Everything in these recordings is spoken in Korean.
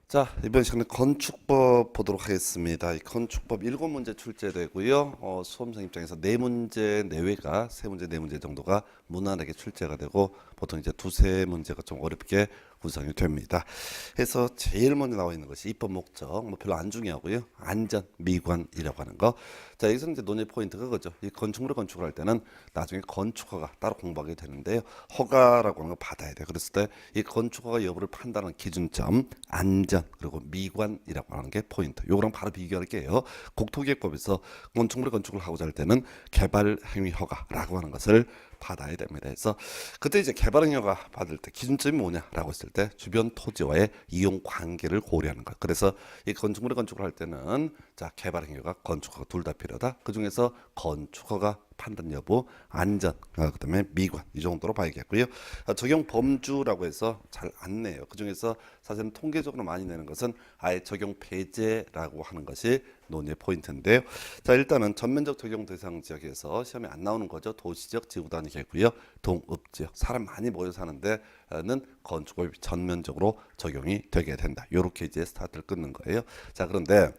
자, 이번 시간에 건축법 보도록 하겠습니다. 이 건축법 7문제 출제되고요. 수험생 입장에서 4문제 내외가 3문제, 4문제 정도가 무난하게 출제가 되고 보통 이제 두세 문제가 좀 어렵게 구성이 됩니다. 그래서 제일 먼저 나와 있는 것이 입법 목적, 뭐 별로 안 중요하고요. 안전, 미관이라고 하는 거. 자, 여기서 이제 논의 포인트가 그거죠. 이 건축물을 건축을 할 때는 나중에 건축허가 따로 공부하게 되는데요. 허가라고 하는 거 받아야 돼요. 그랬을 때 이 건축허가 여부를 판단하는 기준점, 안전 그리고 미관이라고 하는 게 포인트. 요거랑 바로 비교할게요. 국토기획법에서 건축물의 건축을 하고자 할 때는 개발행위 허가라고 하는 것을 받아야 됩니다. 그래서 그때 이제 개발행위 허가 받을 때 기준점이 뭐냐라고 했을 때 주변 토지와의 이용 관계를 고려하는 것. 그래서 이 건축물의 건축을 할 때는 자 개발행위가 건축허가 둘 다 필요하다. 그 중에서 건축허가 판단 여부, 안전, 그다음에 미관 이 정도로 봐야겠고요. 적용 범주라고 해서 잘 안 내요. 그 중에서 사실은 통계적으로 많이 내는 것은 아예 적용 배제라고 하는 것이 논의 포인트인데요. 자 일단은 전면적 적용 대상 지역에서 시험에 안 나오는 거죠. 도시적 지구 단위겠고요. 동읍 지역 사람 많이 모여 사는데는 건축법이 전면적으로 적용이 되게 된다. 요렇게 이제 스타트를 끊는 거예요. 자 그런데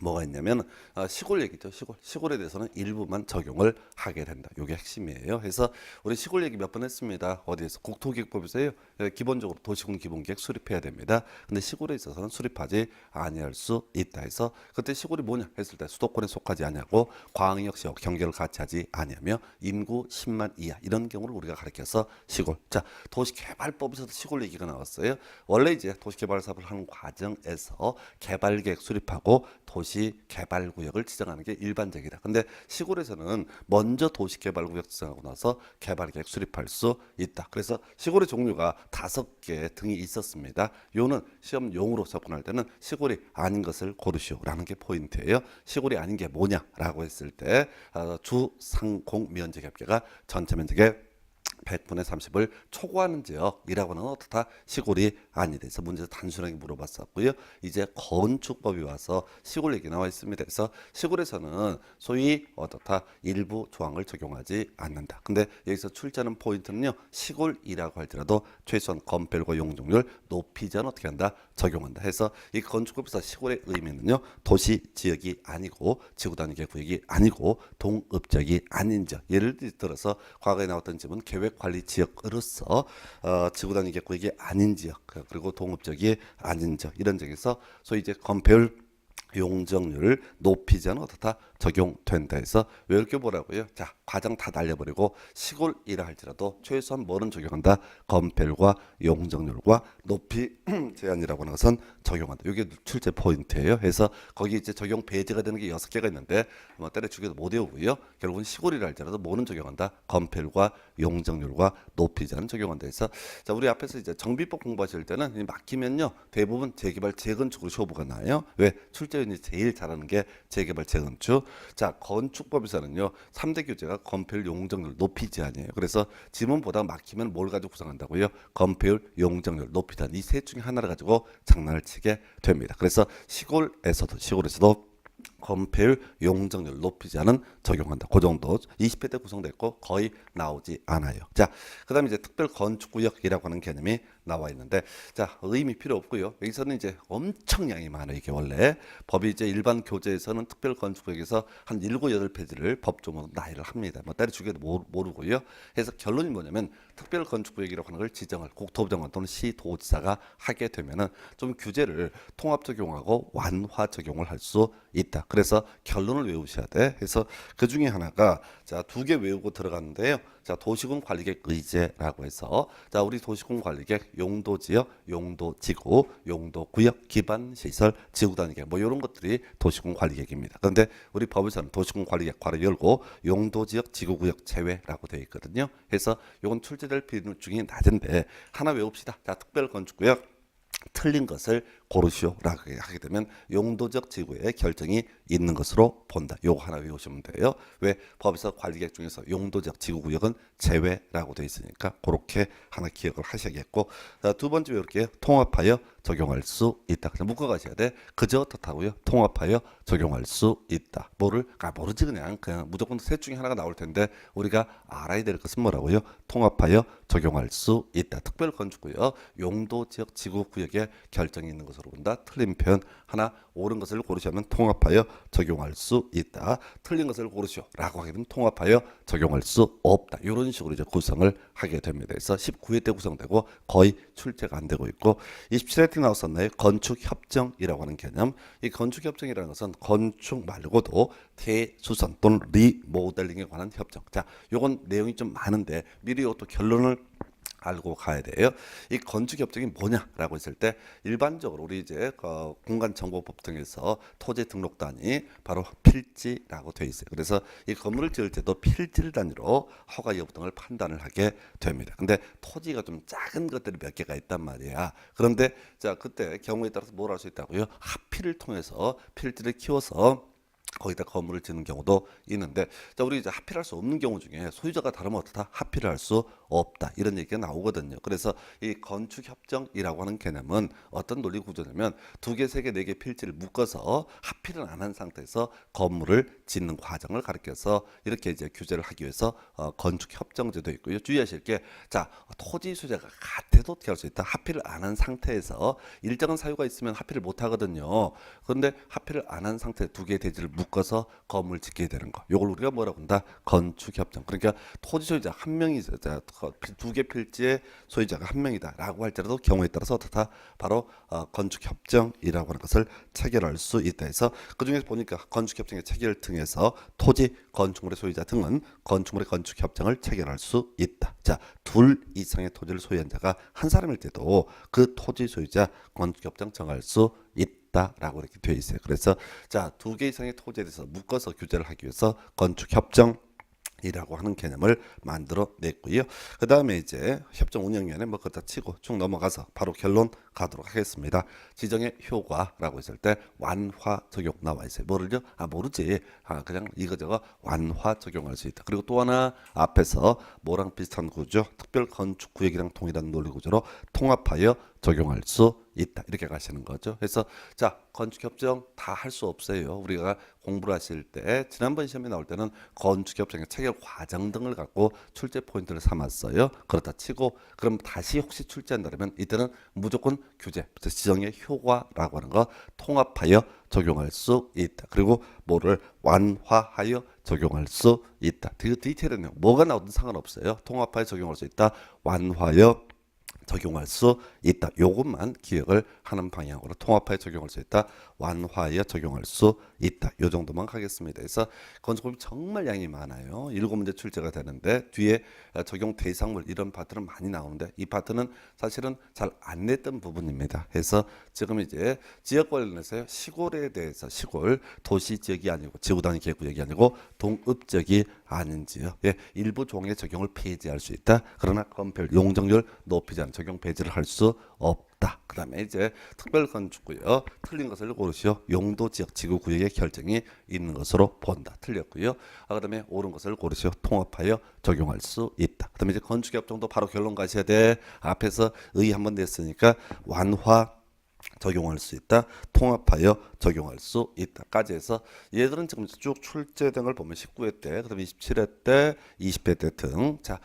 뭐가 있냐면 시골 얘기죠. 시골에 대해서는 일부만 적용을 하게 된다. 이게 핵심이에요. 그래서 우리 시골 얘기 몇 번 했습니다. 어디에서 국토기획법에서요. 기본적으로 도시군 기본계획 수립해야 됩니다. 근데 시골에 있어서는 수립하지 아니할 수 있다 해서 그때 시골이 뭐냐 했을 때 수도권에 속하지 아니하고 광역시와 경계를 같이 하지 아니하며 인구 10만 이하 이런 경우를 우리가 가리켜서 시골. 자 도시개발법에서도 시골 얘기가 나왔어요. 원래 이제 도시개발 사업을 하는 과정에서 개발계획 수립하고 도시개발구역을 지정하는 게 일반적이다. 근데 시골에서는 먼저 도시개발구역 지정하고 나서 개발계획 수립할 수 있다. 그래서 시골의 종류가 5개 등이 있었습니다. 요는 시험용으로 접근할 때는 시골이 아닌 것을 고르시오라는 게 포인트예요. 시골이 아닌 게 뭐냐라고 했을 때 주상공 면적 합계가 전체 면적의 100분의 30을 초과하는 지역이라고 하는 어떻다 시골이 아니다. 그래서 문제에서 단순하게 물어봤었고요. 이제 건축법이 와서 시골 얘기 나와 있습니다. 그래서 시골에서는 소위 어떻다 일부 조항을 적용하지 않는다. 근데 여기서 출제하는 포인트는요. 시골이라고 할지라도 최소한 건폐율과 용적률 높이전 어떻게 한다? 적용한다. 해서 이 건축법에서 시골의 의미는요. 도시 지역이 아니고 지구 단위계 구역이 아니고 동읍적이 아닌 지역. 예를 들어서 과거에 나왔던 질문 계획 관리 지역으로서 지구 단위계 구역이 아닌 지역 그리고 동업적이 아닌 지역 이런 지역에서 소위 이제 건폐율 용적률을 높이지 않은 어떻다 적용된다 해서 왜 이렇게 보라고요? 자 과정 다 날려버리고 시골이라 할지라도 최소한 뭐는 적용한다? 건폐율과 용적률과 높이 제한이라고 하는 것은 적용한다. 이게 출제 포인트예요. 그래서 거기 이제 적용 배제가 되는 게 6개가 있는데 뭐 때려 죽여도 못 외우고요. 결국은 시골이라 할지라도 뭐는 적용한다? 건폐율과 용적률과 높이 제한 적용한다 해서 자 우리 앞에서 이제 정비법 공부하실 때는 맡기면요 대부분 재개발 재건축으로 쇼부가 나요. 왜 출제원이 제일 잘하는 게 재개발 재건축. 자 건축법에서는요 3대 교재가 건폐율 용적률 높이 제한이에요. 그래서 지문보다 막히면 뭘 가지고 구성한다고요? 건폐율 용적률 높이 제한 이 셋 중에 하나를 가지고 장난을 치게 됩니다. 그래서 시골에서도 건폐율 용적률 높이지 않은 적용한다. 그 정도 20회 때 구성됐고 거의 나오지 않아요. 자, 그다음에 이제 특별 건축구역이라고 하는 개념이 나와 있는데 자 의미 필요 없고요. 여기서는 이제 엄청 양이 많아요. 이게 원래 법이 이제 일반 교재에서는 특별 건축구역에서 한 7, 8페이지를 법조문으로 나열을 합니다. 뭐 때려 죽여도 모르고요. 그래서 결론이 뭐냐면 특별 건축구역이라고 하는 걸 지정을 국토부장관 또는 시도지사가 하게 되면은 좀 규제를 통합 적용하고 완화 적용을 할 수 있다. 그래서 결론을 외우셔야 돼. 그래서 그 중에 하나가 자 2개 외우고 들어갔는데요. 자 도시군 관리계획 의제라고 해서 자 우리 도시군 관리계획 용도지역, 용도지구, 용도구역, 기반시설, 지구단위계획 뭐 이런 것들이 도시군 관리계획입니다. 그런데 우리 법에서는 도시군 관리계획 괄호 열고 용도지역, 지구구역 제외라고 되어 있거든요. 그래서 이건 출제될 비중이 낮은데 하나 외웁시다. 자 특별건축구역 틀린 것을 고르시오라고 하게 되면 용도적 지구의 결정이 있는 것으로 본다. 요거 하나 외우시면 돼요. 왜 법에서 관리계획 중에서 용도적 지구구역은 제외라고 되어 있으니까 그렇게 하나 기억을 하셔야겠고 두 번째 외울게요. 통합하여 적용할 수 있다. 그냥 묶어 가셔야 돼. 그저 어떻다고요? 통합하여 적용할 수 있다. 뭐를 모르지 그냥 무조건 셋 중에 하나가 나올 텐데 우리가 알아야 될 것은 뭐라고요? 통합하여 적용할 수 있다. 특별 건축구역 용도 지역 지구 구역에 결정이 있는 것으로 것으로 본다. 틀린 표현 하나, 옳은 것을 고르시면 통합하여 적용할 수 있다. 틀린 것을 고르시오라고 하게 되면 통합하여 적용할 수 없다. 이런 식으로 이제 구성을 하게 됩니다. 그래서 19회 때 구성되고 거의 출제가 안 되고 있고 27회 때 나왔었나요? 건축협정이라고 하는 개념. 이 건축협정이라는 것은 건축 말고도 대수선 또는 리모델링에 관한 협정. 자, 요건 내용이 좀 많은데 미리 이것도 결론을 알고 가야 돼요. 이 건축협정이 뭐냐라고 했을 때 일반적으로 우리 이제 공간정보법 등에서 토지 등록단이 바로 필지라고 돼 있어요. 그래서 이 건물을 지을 때도 필지를 단위로 허가 여부 등을 판단을 하게 됩니다. 근데 토지가 좀 작은 것들이 몇 개가 있단 말이야. 그런데 자 그때 경우에 따라서 뭘 할 수 있다고요? 합의를 통해서 필지를 키워서 거기다 건물을 짓는 경우도 있는데 자 우리 이제 합의를 할 수 없는 경우 중에 소유자가 다르면 어떻다? 합의를 할 수 없다 이런 얘기가 나오거든요. 그래서 이 건축협정이라고 하는 개념은 어떤 논리 구조냐면 두 개, 세 개, 네 개 필지를 묶어서 합의를 안 한 상태에서 건물을 짓는 과정을 가리켜서 이렇게 이제 규제를 하기 위해서 건축협정제도 있고요. 주의하실 게 자 토지 소유자가 같아도 어떻게 할 수 있다? 합의를 안 한 상태에서 일정한 사유가 있으면 합의를 못 하거든요. 그런데 합의를 안 한 상태 두 개의 대지를 묶어서 건물 짓게 되는 거. 이걸 우리가 뭐라고 한다? 건축협정. 그러니까 토지 소유자 한 명이 두 개 필지의 소유자가 한 명이다라고 할지라도 경우에 따라서 어떻다? 바로 건축협정이라고 하는 것을 체결할 수 있다 해서 그중에서 보니까 건축협정의 체결을 통해서 토지 건축물의 소유자 등은 건축물의 건축협정을 체결할 수 있다. 자, 둘 이상의 토지를 소유한 자가 한 사람일 때도 그 토지 소유자 건축협정 정할 수 있다라고 이렇게 되어 있어요. 그래서 자, 두 개 이상의 토지에 대해서 묶어서 규제를 하기 위해서 건축협정 이라고 하는 개념을 만들어 냈고요. 그 다음에 이제 협정 운영위원회 뭐 그렇다 치고 쭉 넘어가서 바로 결론 가도록 하겠습니다. 지정의 효과라고 했을 때 완화 적용 나와 있어요. 모르죠? 모르지. 그냥 이거저거 완화 적용할 수 있다. 그리고 또 하나 앞에서 뭐랑 비슷한 구조, 특별 건축 구역이랑 동일한 논리 구조로 통합하여 적용할 수 있다. 이렇게 가시는 거죠. 그래서 자 건축협정 다 할 수 없어요. 우리가 공부를 하실 때 지난번 시험에 나올 때는 건축협정의 체결 과정 등을 갖고 출제 포인트를 삼았어요. 그렇다 치고 그럼 다시 혹시 출제한다면 이때는 무조건 규제, 지정의 효과라고 하는 거 통합하여 적용할 수 있다. 그리고 뭐를 완화하여 적용할 수 있다. 그 디테일은 뭐가 나오든 상관없어요. 통합하여 적용할 수 있다. 완화하여 적용할 수 있다. 요것만 기억을 하는 방향으로 통합하여 적용할 수 있다. 완화하여 적용할 수 있다. 요 정도만 하겠습니다. 그래서 건축법이 정말 양이 많아요. 7문제 출제가 되는데 뒤에 적용 대상물 이런 파트는 많이 나오는데 이 파트는 사실은 잘 안 냈던 부분입니다. 그래서 지금 이제 지역 관련해서 시골에 대해서 시골 도시 지역이 아니고 지구단위 계획구역이 아니고 동읍지역이 아닌 지역 일부 종의 적용을 폐지할 수 있다. 그러나 건폐율 용적률 높이지 않은 적용 폐지를 할 수 없다. 그 다음에 이제 특별건축구역 틀린 것을 고르시오. 용도지역 지구구역의 결정이 있는 것으로 본다. 틀렸고요. 그 다음에 옳은 것을 고르시오. 통합하여 적용할 수 있다. 그 다음에 이제 건축협정도 바로 결론 가셔야 돼. 앞에서 의 한번 냈으니까 완화 적용할 수 있다. 통합하여 적용할 수 있다까지 해서 얘들은 지금 쭉 출제된 걸 보면 19회 때, 그다음에 27회 때, 20회 때 등 자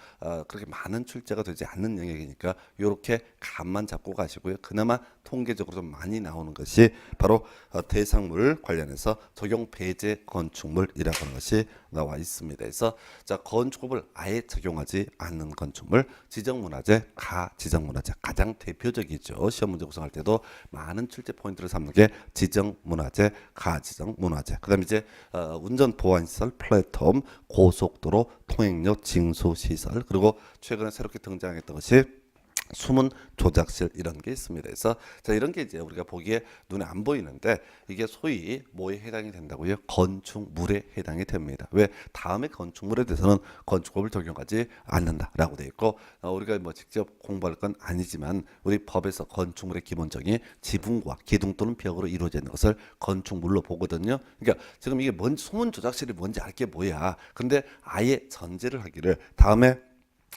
그렇게 많은 출제가 되지 않는 영역이니까 이렇게 감만 잡고 가시고요. 그나마 통계적으로 좀 많이 나오는 것이 바로 대상물 관련해서 적용 배제 건축물이라고 하는 것이 나와 있습니다. 그래서 자 건축법을 아예 적용하지 않는 건축물, 지정문화재, 가지정문화재 가장 대표적이죠. 시험 문제 구성할 때도 많은 출제 포인트를 삼는 게 지정문화재, 가지정문화재. 그다음에 이제 운전 보안 시설, 플랫폼, 고속도로, 통행료 징수 시설, 그리고 최근에 새롭게 등장했던 것이 수문 조작실 이런 게 있습니다. 그래서 자 이런 게 이제 우리가 보기에 눈에 안 보이는데 이게 소위 뭐에 해당이 된다고요? 건축물에 해당이 됩니다. 왜? 다음에 건축물에 대해서는 건축법을 적용하지 않는다라고 돼 있고 우리가 뭐 직접 공부할 건 아니지만 우리 법에서 건축물의 기본적인 지붕과 기둥 또는 벽으로 이루어져 있는 것을 건축물로 보거든요. 그러니까 지금 이게 뭔지 수문 조작실이 뭔지 알 게 뭐야. 근데 아예 전제를 하기를 다음에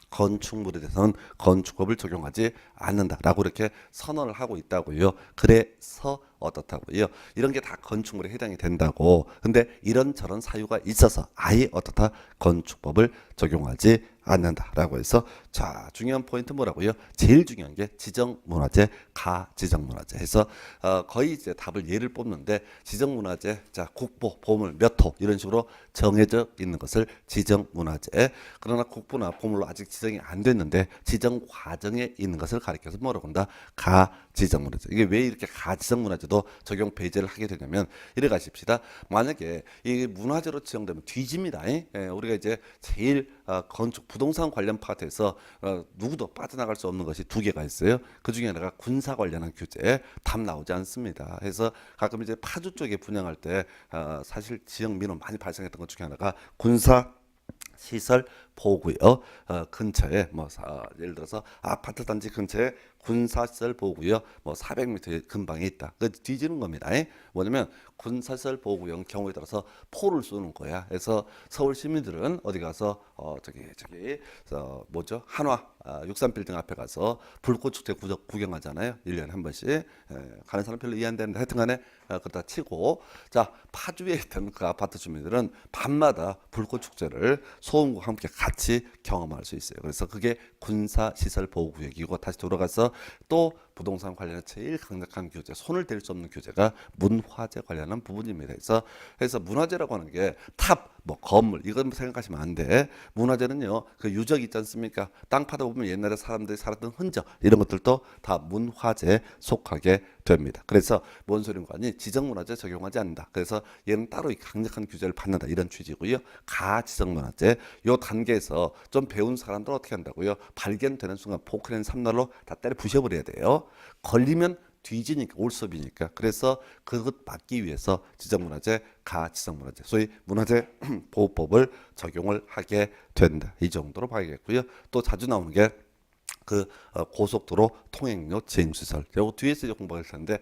건축물에 대해서는 건축법을 적용하지 않는다라고 이렇게 선언을 하고 있다고요. 그래서 어떻다고요? 이런 게 다 건축물에 해당이 된다고. 근데 이런저런 사유가 있어서 아예 어떻다? 건축법을 적용하지 않는다라고 해서 자 중요한 포인트 뭐라고요? 제일 중요한 게 지정문화재, 가지정문화재 해서 거의 이제 답을 예를 뽑는데 지정문화재 자 국보, 보물, 몇 호 이런 식으로 정해져 있는 것을 지정문화재 그러나 국보나 보물로 아직 지정이 안 됐는데 지정 과정에 있는 것을 가리켜서 뭐라고 한다? 가지정문화재. 이게 왜 이렇게 가지정문화재도 적용 폐지를 하게 되냐면 이래 가십시다. 만약에 이 문화재로 지정되면 뒤집니다. 우리가 이제 제일 건축 부동산 관련 파트에서 누구도 빠져나갈 수 없는 것이 두 개가 있어요. 그 중에 하나가 군사 관련한 규제 답 나오지 않습니다. 그래서 가끔 이제 파주 쪽에 분양할 때 사실 지역 민원 많이 발생했던 것 중에 하나가 군사 시설 보호구역 근처에 뭐 예를 들어서 아파트 단지 근처에 군사시설 보호구역 뭐 400m 근방에 있다. 그 뒤지는 겁니다. 뭐냐면 군사시설 보호구역 경우에 따라서 포를 쏘는 거야. 그래서 서울 시민들은 어디 가서 저기 뭐죠? 한화 63빌딩 앞에 가서 불꽃 축제 구경하잖아요. 1년에 한 번씩. 가는 사람 별로 이해 안 되는데 하여튼간에 그렇다 치고 자 파주에 있던 그 아파트 주민들은 밤마다 불꽃 축제를 소음과 함께 같이 경험할 수 있어요. 그래서 그게 군사시설 보호구역이고 다시 돌아가서 또 부동산 관련해 제일 강력한 규제, 손을 댈 수 없는 규제가 문화재 관련한 부분입니다. 그래서 문화재라고 하는 게 탑, 뭐 건물 이건 생각하시면 안 돼. 문화재는요 그 유적 있지 않습니까? 땅 파다 보면 옛날에 사람들이 살았던 흔적 이런 것들도 다 문화재에 속하게 됩니다. 그래서 뭔 소린가 하니 지정문화재 적용하지 않는다. 그래서 얘는 따로 강력한 규제를 받는다 이런 취지고요. 가지정문화재 요 단계에서 좀 배운 사람들 어떻게 한다고요? 발견되는 순간 포크레인 삼날로 다 때려 부셔버려야 돼요. 걸리면 뒤지니까 올섭이니까 그래서 그것 막기 위해서 지정문화재, 가지정문화재 소위 문화재 보호법을 적용을 하게 된다. 이 정도로 봐야겠고요. 또 자주 나오는 게 고속도로 통행료 지행시설. 요거 뒤에서 이제 공부할 텐데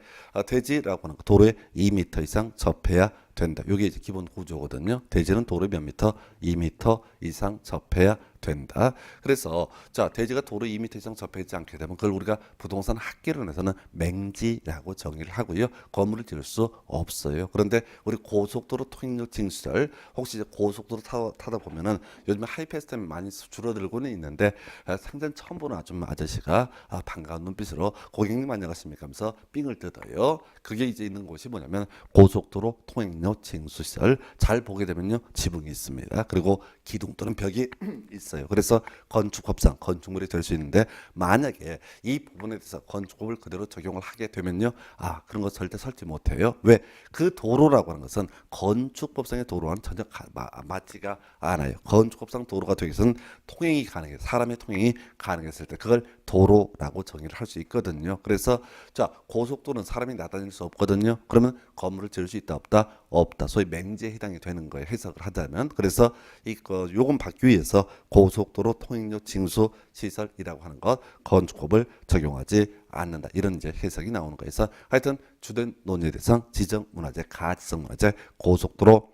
대지라고 하는 거 도로에 2m 이상 접해야 된다. 이게 이제 기본 구조거든요. 대지는 도로에 몇 미터? 2m 이상 접해야 된다. 그래서 자 대지가 도로 2m 이상 접해있지 않게 되면 그걸 우리가 부동산 학계론에서는 맹지라고 정의를 하고요. 건물을 지을 수 없어요. 그런데 우리 고속도로 통행료 징수절 혹시 이제 고속도로 타다 보면은 요즘에 하이패스 때문에 많이 줄어들고는 있는데 상대는 처음 보는 아저씨가 반가운 눈빛으로 고객님 안녕하십니까 하면서 삥을 뜯어요. 그게 이제 있는 곳이 뭐냐면 고속도로 통행료 징수시설 잘 보게 되면요 지붕이 있습니다. 그리고 기둥 또는 벽이 있어요. 그래서 건축법상 건축물이 될 수 있는데 만약에 이 부분에 대해서 건축법을 그대로 적용을 하게 되면요 그런 거 절대 설치 못해요. 왜? 그 도로라고 하는 것은 건축법상의 도로와는 전혀 맞지가 않아요. 건축법상 도로가 되기 위해서는 통행이 가능해 사람의 통행이 가능했을 때 그걸 도로라고 정의를 할 수 있거든요. 그래서 자 고속도로는 사람이 나다닐 수 없거든요. 그러면 건물을 지을 수 있다 없다? 없다. 소위 맹지에 해당이 되는 거예요. 해석을 하자면. 그래서 요건 받기 위해서 고속도로 통행료 징수 시설이라고 하는 것 건축법을 적용하지 않는다. 이런 이제 해석이 나오는 거에서 하여튼 주된 논의 대상 지정문화재, 가지정문화재, 고속도로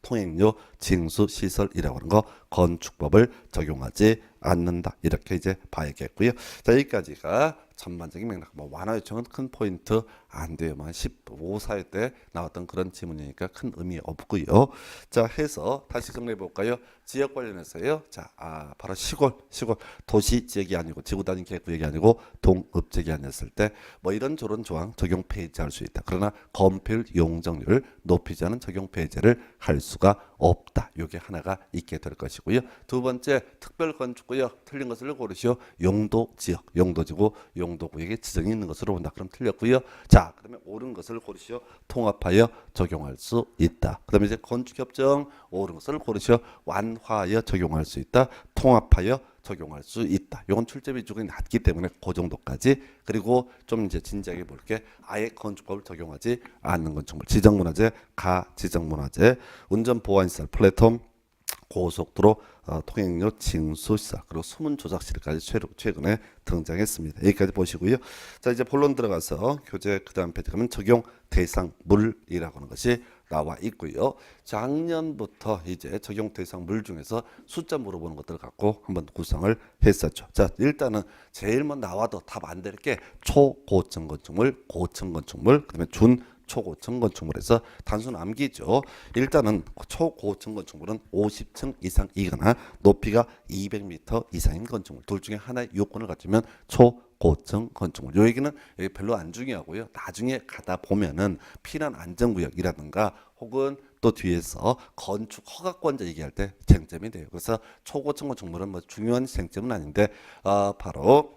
통행료 징수 시설이라고 하는 거 건축법을 적용하지 않는다. 이렇게 이제 봐야겠고요. 자, 여기까지가 전반적인 맥락. 뭐 완화 요청은 큰 포인트 안 돼요. 15사회 때 나왔던 그런 지문이니까 큰 의미 없고요. 자, 해서 다시 정리해 볼까요? 지역 관련해서요. 자, 바로 시골 도시 지역이 아니고 지구 단위 계획 구역이 아니고 동읍 지역이 아니었을 때 뭐 이런 저런 조항 적용 폐지할 수 있다. 그러나 건폐율 용적률을 높이지 않은 적용 폐지를 할 수가 없다. 요게 하나가 있게 될 것이고요. 두 번째 특별 건축구역 틀린 것을 고르시오. 용도 지역, 용도지구, 용도구역에 지정이 있는 것으로 본다. 그럼 틀렸고요. 자, 그러면 옳은 것을 고르시오. 통합하여 적용할 수 있다. 그다음에 이제 건축협정 옳은 것을 고르시오. 완화하여 적용할 수 있다. 통합하여 적용할 수 있다. 이건 출제 비중이 낮기 때문에 그 정도까지. 그리고 좀 이제 진지하게 볼게. 아예 건축법을 적용하지 않는 건축물. 지정문화재, 가지정문화재, 운전보안시설, 플랫폼, 고속도로 통행료 징수시설 그리고 수문 조작실까지 최근에 등장했습니다. 여기까지 보시고요. 자 이제 본론 들어가서 교재 그다음 페이지 가면 적용 대상 물이라고 하는 것이 나와 있고요. 작년부터 이제 적용 대상 물 중에서 숫자 물어보는 것들을 갖고 한번 구성을 했었죠. 자 일단은 제일 먼저 나와도 답 안 될 게 초고층 건축물, 고층 건축물, 그다음에 준 초고층 건축물에서 단순 암기죠. 일단은 초고층 건축물은 50층 이상이거나 높이가 200m 이상인 건축물 둘 중에 하나의 요건을 갖추면 초고층 건축물. 요 얘기는 여기 별로 안 중요하고요. 나중에 가다 보면은 피난 안전구역이라든가 혹은 또 뒤에서 건축 허가권자 얘기할 때 쟁점이 돼요. 그래서 초고층 건축물은 뭐 중요한 쟁점은 아닌데 바로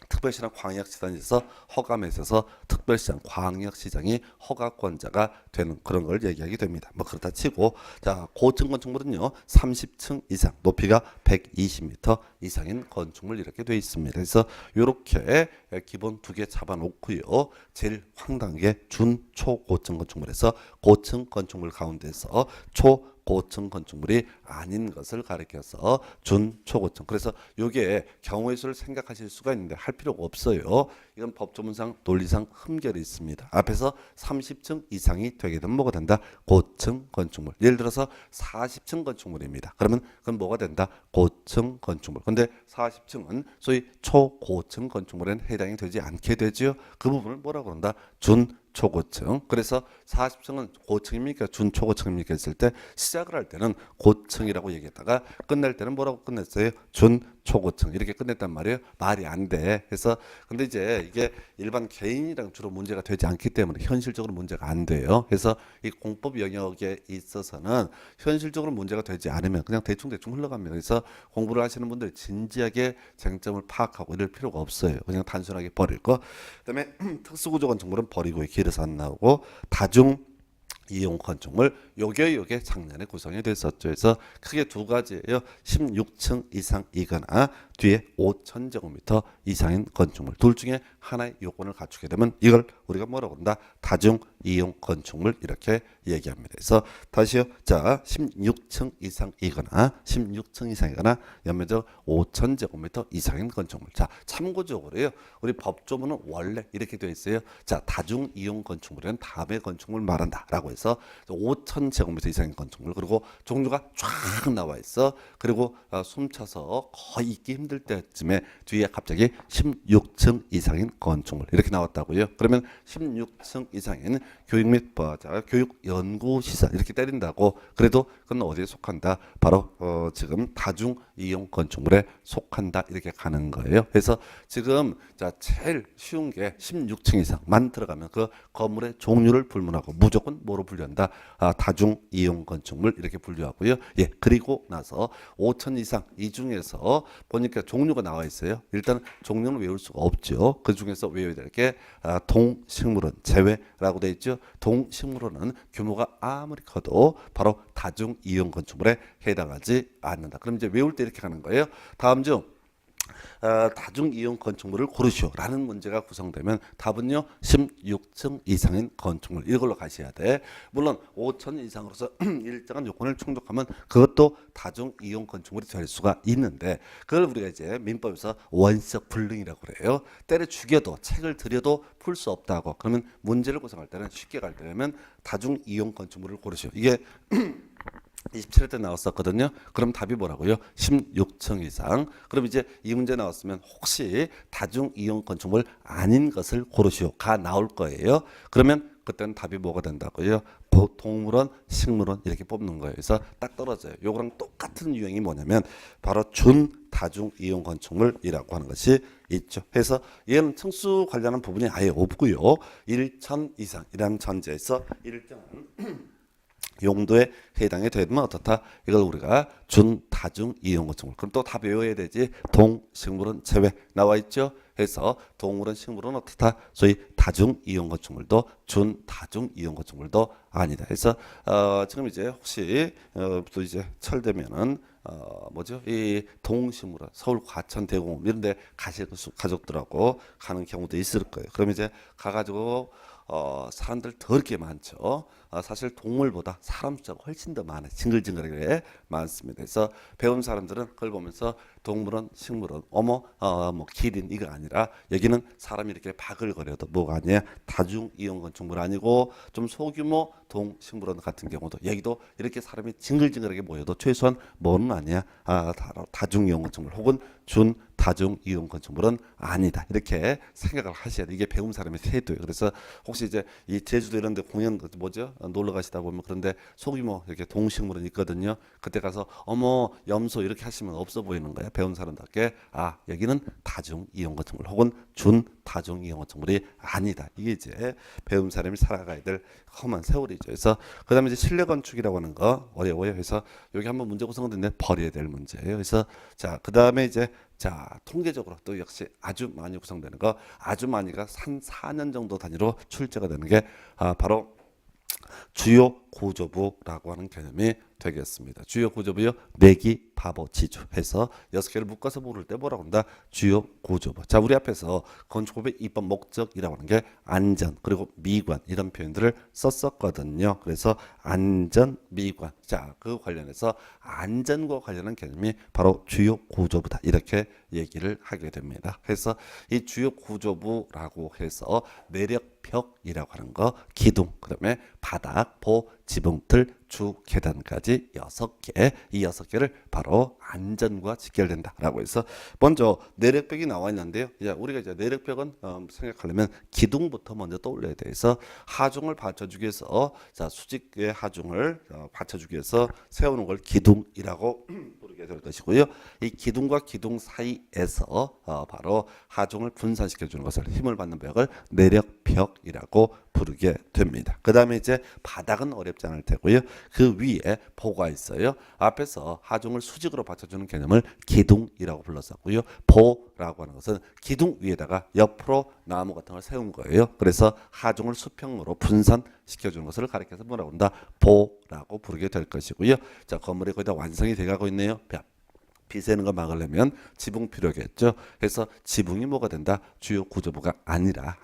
특별시랑 광역시장에서 허가에 있어서 특별시장, 광역시장이 허가권자가 되는 그런 걸 얘기하게 됩니다. 뭐 그렇다 치고 자 고층 건축물은요 30층 이상, 높이가 120m 이상인 건축물 이렇게 되어 있습니다. 그래서 이렇게 기본 두 개 잡아놓고요. 제일 황당한 게 준초고층 건축물에서 고층 건축물 가운데서 고층 건축물이 아닌 것을 가리켜서 준초고층. 그래서 이게 경우의 수를 생각하실 수가 있는데 할 필요가 없어요. 이건 법조문상 논리상 흠결이 있습니다. 앞에서 30층 이상이 되게 되면 뭐가 된다? 고층 건축물. 예를 들어서 40층 건축물입니다. 그러면 그건 뭐가 된다? 고층 건축물. 근데 40층은 소위 초고층 건축물에는 해당이 되지 않게 되죠. 그 부분을 뭐라고 그런다? 초고층. 그래서 40층은 고층입니까? 준초고층입니까? 했을 때 시작을 할 때는 고층이라고 얘기했다가 끝낼 때는 뭐라고 끝냈어요? 준초고층 이렇게 끝냈단 말이에요. 말이 안 돼. 그래서 근데 이제 이게 일반 개인이랑 주로 문제가 되지 않기 때문에 현실적으로 문제가 안 돼요. 그래서 이 공법 영역에 있어서는 현실적으로 문제가 되지 않으면 그냥 대충 흘러갑니다. 그래서 공부를 하시는 분들 진지하게 쟁점을 파악하고 이럴 필요가 없어요. 그냥 단순하게 버릴 거. 그다음에 특수구조 건축물은 버리고 길에서 안 나오고 다중 이용 건축물 요게 작년에 구성이 됐었죠. 그래서 크게 두 가지예요. 16층 이상이거나 뒤에 5,000제곱미터 이상인 건축물 둘 중에 하나의 요건을 갖추게 되면 이걸 우리가 뭐라고 한다? 다중 이용 건축물 이렇게 얘기합니다. 그래서 다시요. 자, 16층 이상이거나 연면적 5,000제곱미터 이상인 건축물. 자, 참고적으로요. 우리 법조문은 원래 이렇게 되어 있어요. 자, 다중 이용 건축물은 다음의 건축물 말한다라고 해서 5,000제곱미터 이상인 건축물 그리고 종류가 쫙 나와 있어. 그리고 숨차서 거의 있기 힘들 때쯤에 뒤에 갑자기 16층 이상인 건축물 이렇게 나왔다고요. 그러면 16층 이상인 교육 및 교육 연구 시설 이렇게 때린다고 그래도 그건 어디에 속한다? 바로 지금 다중 이용 건축물에 속한다 이렇게 가는 거예요. 그래서 지금 자 제일 쉬운 게 16층 이상만 들어가면 그 건물의 종류를 불문하고 무조건 뭐로 분류한다? 다중 이용 건축물 이렇게 분류하고요. 예, 그리고 나서 5천 이상 이 중에서 보니까 종류가 나와 있어요. 일단 종류는 외울 수가 없죠. 그 중에서 외워야 될 게 동식물원 제외라고 돼 있죠. 동식물원은 규모가 아무리 커도 바로 다중 이용 건축물에 해당하지 않는다. 그럼 이제 외울 때 이렇게 가는 거예요. 다음 중 다중 이용 건축물을 고르시오라는 문제가 구성되면 답은요 16층 이상인 건축물 이걸로 가셔야 돼. 물론 5천 이상으로서 일정한 요건을 충족하면 그것도 다중 이용 건축물이 될 수가 있는데 그걸 우리가 이제 민법에서 원시적 불능이라고 그래요. 때려 죽여도 책을 들여도 풀 수 없다고. 그러면 문제를 구성할 때는 쉽게 갈 때면 다중 이용 건축물을 고르시오. 이게 27회 때 나왔었거든요. 그럼 답이 뭐라고요? 16층 이상. 그럼 이제 이 문제 나왔으면 혹시 다중 이용 건축물 아닌 것을 고르시오가 나올 거예요. 그러면 그때는 답이 뭐가 된다고요? 동물원, 식물원 이렇게 뽑는 거예요. 그래서 딱 떨어져요. 요거랑 똑같은 유형이 뭐냐면 바로 준 다중 이용 건축물이라고 하는 것이 있죠. 그래서 얘는 층수 관련한 부분이 아예 없고요. 1천 이상이라는 전제에서 일정한 용도에 해당이 되면 어떻다? 이걸 우리가 준다중 이용 건축물. 그럼 또 다 외워야 되지. 동식물은 제외 나와 있죠. 해서 동물원, 식물은 어떻다? 소위 다중 이용 건축물도 준다중 이용 건축물도 아니다. 그래서 지금 이제 혹시 또 이제 철되면은 뭐죠? 이 동식물원, 서울 과천 대공원 이런데 가실 가족들하고 가는 경우도 있을 거예요. 그럼 이제 가가지고 사람들 더럽게 많죠. 사실 동물보다 사람 숫자가 훨씬 더 많아요. 징글징글하게 많습니다. 그래서 배운 사람들은 그걸 보면서 동물은 식물은 뭐 기린 이거 아니라 여기는 사람이 이렇게 바글거려도 뭐가 아니야 다중 이용 건축물 아니고 좀 소규모 동식물원 같은 경우도 여기도 이렇게 사람이 징글징글하게 모여도 최소한 뭐는 아니야 다중 이용 건축물 혹은 준 다중 이용 건축물은 아니다 이렇게 생각을 하셔야 돼. 이게 배운 사람의 태도예요. 그래서 혹시 이제 이 제주도 이런 데 공연 뭐죠 놀러 가시다 보면 그런데 소규모 이렇게 동식물은 있거든요. 그때 가서 어머 염소 이렇게 하시면 없어 보이는 거야. 배운 사람답게 여기는 다중 이용 건축물 혹은 준 다중 이용 건축물이 아니다. 이게 이제 배운 사람이 살아가야 될 험한 세월이죠. 그래서 그다음에 이제 실내 건축이라고 하는 거 어려워요. 그래서 여기 한번 문제 구성됐는데 버려야 될 문제예요. 그래서 자 그다음에 이제 자 통계적으로 또 역시 아주 많이 구성되는 거 아주 많이가 한 4년 정도 단위로 출제가 되는 게 바로 주요 구조부라고 하는 개념이 되겠습니다. 주요 구조부요. 내기, 바보, 지주 해서 6개를 묶어서 부를 때 뭐라고 한다? 주요 구조부. 자, 우리 앞에서 건축법의 입법 목적이라고 하는 게 안전 그리고 미관 이런 표현들을 썼었거든요. 그래서 안전, 미관. 자, 그 관련해서 안전과 관련한 개념이 바로 주요 구조부다. 이렇게 얘기를 하게 됩니다. 그래서 이 주요 구조부라고 해서 내력벽이라고 하는 거, 기둥, 그다음에 바닥, 보, 지붕, 틀, 주, 계단까지 6개, 이 6개를 바로 안전과 직결된다라고 해서 먼저 내력벽이 나와 있는데요. 우리가 이제 내력벽은 생각하려면 기둥부터 먼저 떠올려야 돼서 하중을 받쳐주기 위해서 자 수직의 하중을 받쳐주기 위해서 세우는 걸 기둥이라고 부르게 될 것이고요. 이 기둥과 기둥 사이에서 바로 하중을 분산시켜 주는 것을 힘을 받는 벽을 내력벽이라고 부르게 됩니다. 그 다음에 이제 바닥은 어렵지 않을 테고요. 그 위에 보가 있어요. 앞에서 하중을 수직으로 받쳐주는 개념을 기둥이라고 불렀었고요. 보라고 하는 것은 기둥 위에다가 옆으로 나무 같은 걸 세운 거예요. 그래서 하중을 수평으로 분산시켜주는 것을 가리켜서 뭐라고 한다? 보라고 부르게 될 것이고요. 자, 건물이 거의 다 완성이 돼가고 있네요. 비 새는 거 막으려면 지붕 필요겠죠. 그래서 지붕이 뭐가 된다? 주요 구조부가 아니라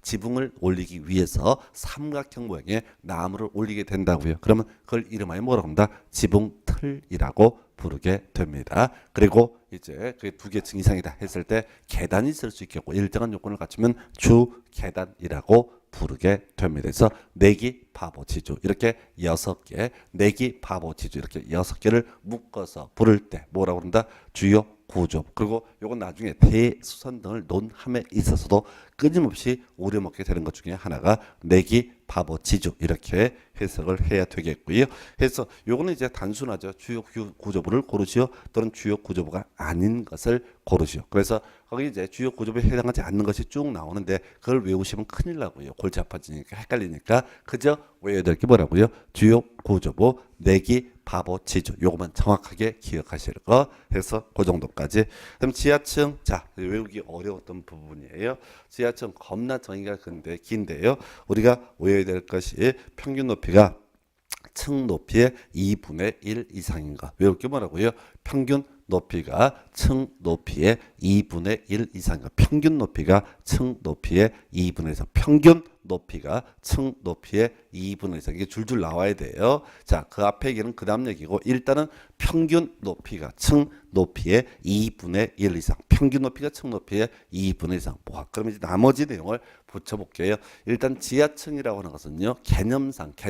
지붕을 올리기 위해서 삼각형 모양의 나무를 올리게 된다고요. 그러면 그걸 이름하여 뭐라고 한다? 지붕틀이라고 부르게 됩니다. 그리고 이제 그게 2개층 이상이다 했을 때 계단이 있을 수 있겠고 일정한 요건을 갖추면 주 계단이라고 부르게 됩니다. 그래서 내기, 바보, 지주 이렇게 6개, 내기, 바보, 지주 이렇게 6개를 묶어서 부를 때 뭐라고 그런다? 주요 구조. 그리고 요건 나중에 대수선 등을 논함에 있어서도 끊임없이 우려먹게 되는 것 중에 하나가 내기, 바보, 지주 이렇게 해석을 해야 되겠고요. 그래서 요거는 이제 단순하죠. 주요 구조부를 고르시오 또는 주요 구조부가 아닌 것을 고르시오. 그래서 거기 이제 주요 구조부에 해당하지 않는 것이 쭉 나오는데 그걸 외우시면 큰일 나고요. 골치 아파지니까 헷갈리니까 그저 외워야 될 게 뭐라고요? 주요 구조부, 내기, 바보, 지주 요것만 정확하게 기억하실 거 해서 그 정도까지. 그럼 지하층 자 외우기 어려웠던 부분이에요. 지하층 겁나 정의가 긴데요. 우리가 외워야 될 것이 평균 높이가 층 높이의 2분의 1 이상인 거. 외울 게 뭐라고요? 평균 높이가 층 높이의 2분의 1 이상인 거. 평균 높이가 층 높이의 2분의 1 이상. 평균 높이가 층 높이의 2분의 1 이상. 이게 줄줄 나와야 돼요. 자, 그 앞에 얘기는 그 다음 얘기고 일단은 평균 높이가 층 높이의 2분의 1 이상. 평균 높이가 층 높이의 2분의 1 이상. 그럼 이제 나머지 내용을 붙여볼게요. 일단 지하층이라고 하는 것은요. 개념상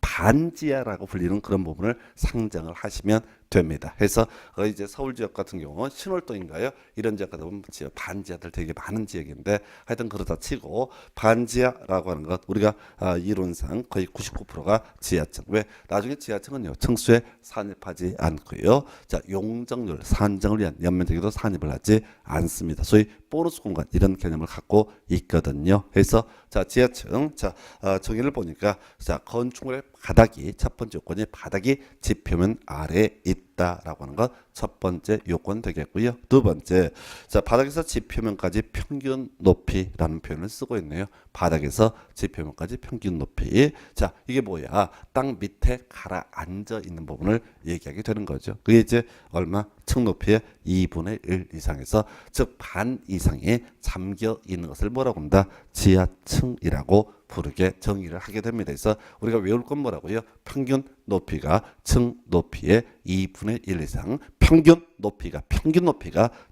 반지하라고 불리는 그런 부분을 상정을 하시면 됩니다. 그래서 이제 서울 지역 같은 경우 신월동인가요? 이런 지역 같은 보면 반지하들 되게 많은 지역인데 하여튼 그러다 치고 반지하라고 하는 것 우리가 이론상 거의 99%가 지하층. 왜? 나중에 지하층은요. 층수에 산입하지 않고요. 자, 용적률, 산정을 위한 연면적에도 산입을 하지 않습니다. 소위 보너스 공간 이런 개념을 갖고 있거든요. 그래서 자, 지하층 자, 정의를 보니까 자, 건축물의 바닥이 첫 번째 요건이 바닥이 지표면 아래에 있다라고 하는 것 첫 번째 요건 되겠고요. 두 번째 자 바닥에서 지표면까지 평균 높이라는 표현을 쓰고 있네요. 바닥에서 지표면까지 평균 높이. 자 이게 뭐야? 땅 밑에 가라앉아 있는 부분을 얘기하게 되는 거죠. 그게 이제 얼마? 층 높이의 2분의 1 이상에서 즉 반 이상이 잠겨 있는 것을 뭐라고 한다? 지하층이라고 부르게 정의를 하게 됩니다. 그래서 우리가 외울 건 뭐라고요? 평균 높이가 층 높이의 2분의 1 이상, 평균 높이가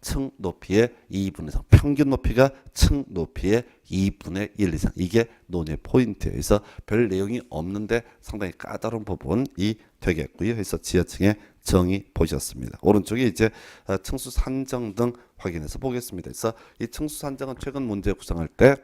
층 높이의 2분의 1 이상, 평균 높이가 층 높이의 2분의 1 이상. 이게 논의 포인트예요. 그래서 별 내용이 없는데 상당히 까다로운 부분이 되겠고요. 그래서 지하층의 정의 보셨습니다. 오른쪽에 이제 층수 산정 등 확인해서 보겠습니다. 그래서 이 층수 산정은 최근 문제 구성할 때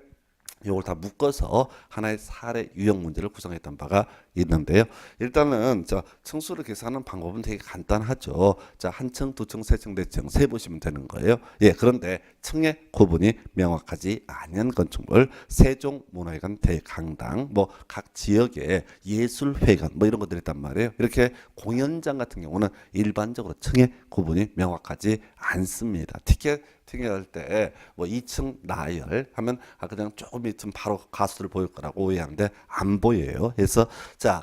이걸 다 묶어서 하나의 사례 유형 문제를 구성했던 바가 있는데요. 일단은 층수를 계산하는 방법은 되게 간단하죠. 한 층, 두 층, 세 층, 네 층 세 보시면 되는 거예요. 예, 그런데 층의 구분이 명확하지 않은 건축물, 세종문화회관 대강당, 뭐 각 지역의 예술회관, 뭐 이런 것들이 있단 말이에요. 이렇게 공연장 같은 경우는 일반적으로 층의 구분이 명확하지 않습니다. 팅할 때 뭐 2층 나열 하면 그냥 조금 있으면 바로 가수를 보일 거라고 오해하는데 안 보여요. 그래서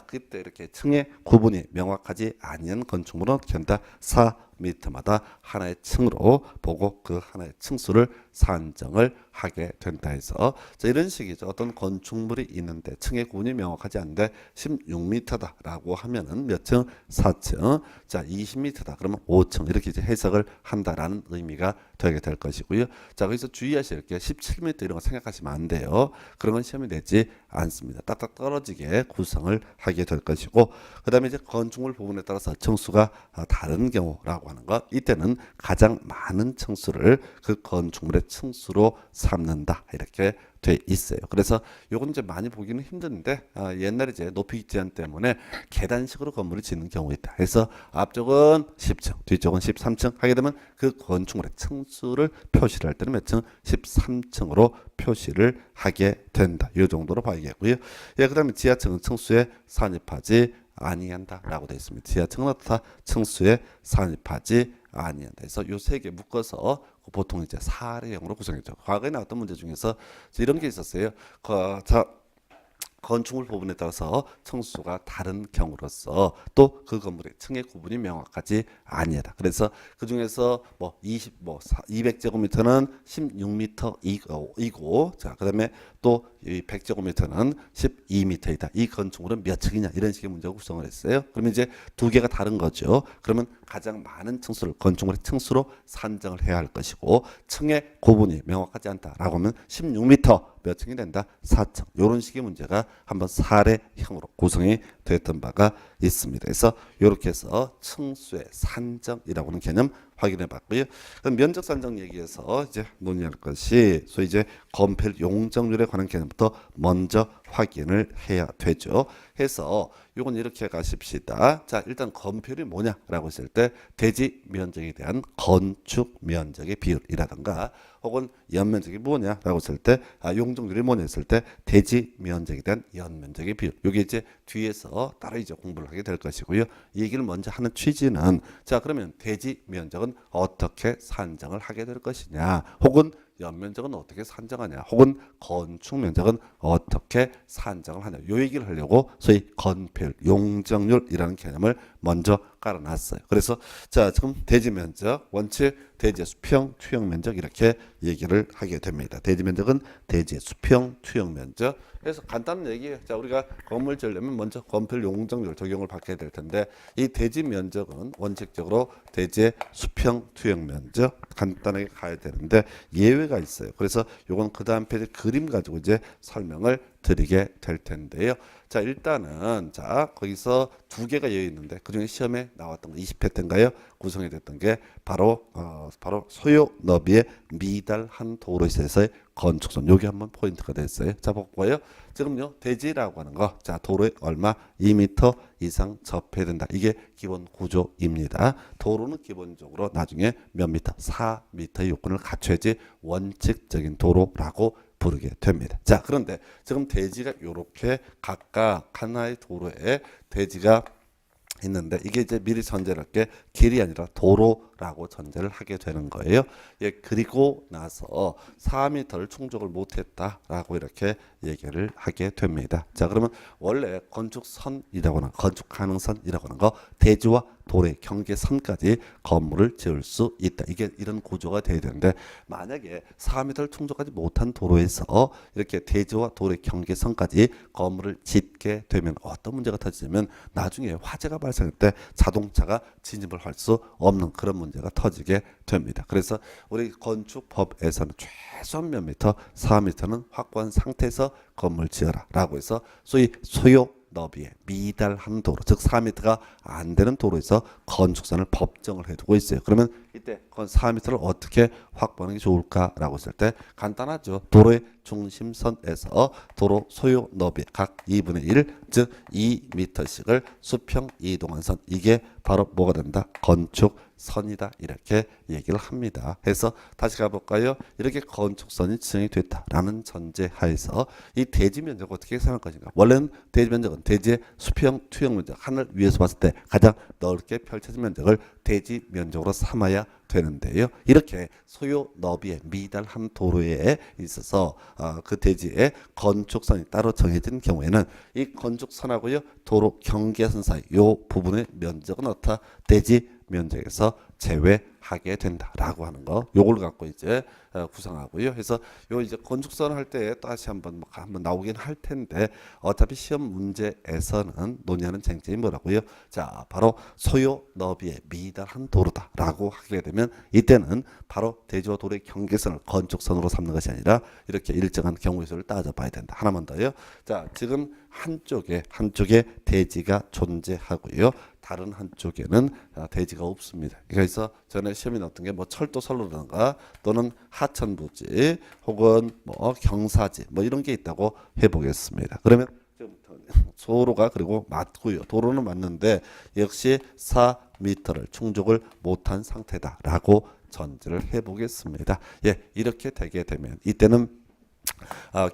그때 이렇게 층의 구분이 명확하지 않은 건축물은 견다 4m마다 하나의 층으로 보고 그 하나의 층수를 산정을 하게 된다 해서 이런 식이죠. 어떤 건축물이 있는데 층의 구분이 명확하지 않은데 16m다라고 하면은 몇 층? 4층. 20m다. 그러면 5층. 이렇게 이제 해석을 한다라는 의미가 되게 될 것이고요. 거기서 주의하실 게 17m 이런 거 생각하시면 안 돼요. 그런 건 시험에 내지 않습니다. 딱딱 떨어지게 구성을 하게 될 것이고, 그다음에 이제 건축물 부분에 따라서 층수가 다른 경우라고 하는 것. 이때는 가장 많은 층수를 그 건축물의 층수로 삼는다. 이렇게 돼 있어요. 그래서 요건 이제 많이 보기는 힘든데 옛날에 이제 높이 제한 때문에 계단식으로 건물을 짓는 경우가 있다. 그래서 앞쪽은 10층, 뒤쪽은 13층 하게 되면 그 건축물의 층수를 표시를 할 때는 몇 층? 13층으로 표시를 하게 된다. 이 정도로 봐야겠고요. 예, 그다음에 지하층은 층수에 산입하지 아니한다라고 되어 있습니다. 지하층은 어떻다? 층수에 산입하지 아니한다. 그래서 요 세 개 묶어서 보통 이제 사례형으로 구성했죠. 과거에 나왔던 문제 중에서 이런 게 있었어요. 건축물 부분에 따라서 층수가 다른 경우로서 또 그 건물의 층의 구분이 명확하지 아니하다. 그래서 그 중에서 200제곱미터는 16m 이고, 그다음에 또 100제곱미터는 12m이다. 이 건축물은 몇 층이냐 이런 식의 문제를 구성을 했어요. 그러면 이제 두 개가 다른 거죠. 그러면 가장 많은 층수를 건축물의 층수로 산정을 해야 할 것이고, 층의 구분이 명확하지 않다라고 하면 16m 몇 층이 된다? 4층. 이런 식의 문제가 한번 사례형으로 구성이 됐던 바가 있습니다. 그래서 이렇게 해서 층수의 산정이라고 하는 개념 확인해 봤고요. 그럼 면적 산정 얘기에서 이제 논의할 것이 소위 이제 건폐율 용적률에 관한 개념부터 먼저 확인을 해야 되죠. 해서 요건 이렇게 가십시다. 일단 건폐율이 뭐냐라고 했을 때 대지 면적에 대한 건축 면적의 비율이라든가 혹은 연면적이 뭐냐라고 했을 때 용적률이 뭐냐 했을 때 대지 면적에 대한 연면적의 비율. 요게 이제 뒤에서 따로 이제 공부를 하게 될 것이고요. 이 얘기를 먼저 하는 취지는 그러면 대지 면적은 어떻게 산정을 하게 될 것이냐, 혹은 연면적은 어떻게 산정하냐, 혹은 건축 면적은 어떻게 산정을 하냐, 요 얘기를 하려고 소위 건폐율, 용적률이라는 개념을 먼저 깔아놨어요. 그래서 지금 대지 면적, 원칙 대지의 수평, 투영 면적 이렇게 얘기를 하게 됩니다. 대지 면적은 대지의 수평, 투영 면적. 그래서 간단한 얘기예요. 우리가 건물 지으려면 먼저 건폐율 용적률 적용을 받게 될 텐데, 이 대지 면적은 원칙적으로 대지의 수평, 투영 면적 간단하게 가야 되는데 예외가 있어요. 그래서 요건 그 다음 페이지 그림 가지고 이제 설명을 드리게 될 텐데요. 일단은 거기서 두 개가 여기 있는데 그중에 시험에 나왔던 거 20회 때인가요? 구성이 됐던 게 바로 소요 너비에 미달한 도로에 있어서의 건축선. 요게 한번 포인트가 됐어요. 볼까요? 지금요 대지라고 하는 거 도로에 얼마 2m 이상 접해야 된다. 이게 기본 구조입니다. 도로는 기본적으로 나중에 몇 미터? 4m의 요건을 갖춰야지 원칙적인 도로라고 부르게 됩니다. 그런데 지금 대지가 이렇게 각각 하나의 도로에 대지가 있는데 이게 이제 미리 전제를 할게 길이 아니라 도로라고 전제를 하게 되는 거예요. 예, 그리고 나서 4m를 충족을 못했다라고 이렇게 얘기를 하게 됩니다. 그러면 원래 건축선이라고 하는 건축 가능선이라고 하는 거 대지와 도로의 경계선까지 건물을 지을 수 있다. 이게 이런 구조가 돼야 되는데 만약에 4m를 충족하지 못한 도로에서 이렇게 대지와 도로의 경계선까지 건물을 짓게 되면 어떤 문제가 터지냐면 나중에 화재가 발생할 때 자동차가 진입을 할 수 없는 그런 문제가 터지게 됩니다. 그래서 우리 건축법에서는 최소한 몇 미터, 4m는 확보한 상태에서 건물 지어라 라고 해서 소위 소요 너비에 미달한 도로, 즉 4m가 안 되는 도로에서 건축선을 법정을 해두고 있어요. 그러면 이때 4m를 어떻게 확보하는 게 좋을까라고 했을 때 간단하죠. 도로의 중심선에서 도로 소요 너비 각 2분의 1, 즉 2m씩을 수평 이동한 선. 이게 바로 뭐가 된다? 건축선이다. 이렇게 얘기를 합니다. 해서 다시 가볼까요? 이렇게 건축선이 지정이 됐다라는 전제하에서 이 대지 면적 어떻게 계산할 것인가? 원래는 대지 면적은 대지의 수평 투영 면적, 하늘 위에서 봤을 때 가장 넓게 펼쳐진 면적을 대지 면적으로 삼아야 되는데요. 이렇게 소요 너비에 미달한 도로에 있어서 그 대지에 건축선이 따로 정해진 경우에는 이 건축선하고요 도로 경계선 사이 요 부분의 면적은 어떻다? 대지 면적에서 제외하게 된다라고 하는 거. 요걸 갖고 이제 구성하고요. 그래서 요 이제 건축선 할 때 다시 한번 나오긴 할 텐데 어차피 시험 문제에서는 논의하는 쟁점이 뭐라고요? 자, 바로 소요 너비에 미달한 도로다라고 하게 되면 이때는 바로 대지와 도로의 경계선을 건축선으로 삼는 것이 아니라 이렇게 일정한 경우의 수를 따져봐야 된다. 하나만 더요. 자, 지금 한쪽에 대지가 존재하고요. 다른 한쪽에는 대지가 없습니다. 그래서 전에 시험이 나왔던 게 뭐 철도선로라든가 또는 하천부지 혹은 뭐 경사지 뭐 이런 게 있다고 해보겠습니다. 그러면 도로가 그리고 맞고요. 도로는 맞는데 역시 4m를 충족을 못한 상태다라고 전제를 해보겠습니다. 예, 이렇게 되게 되면 이때는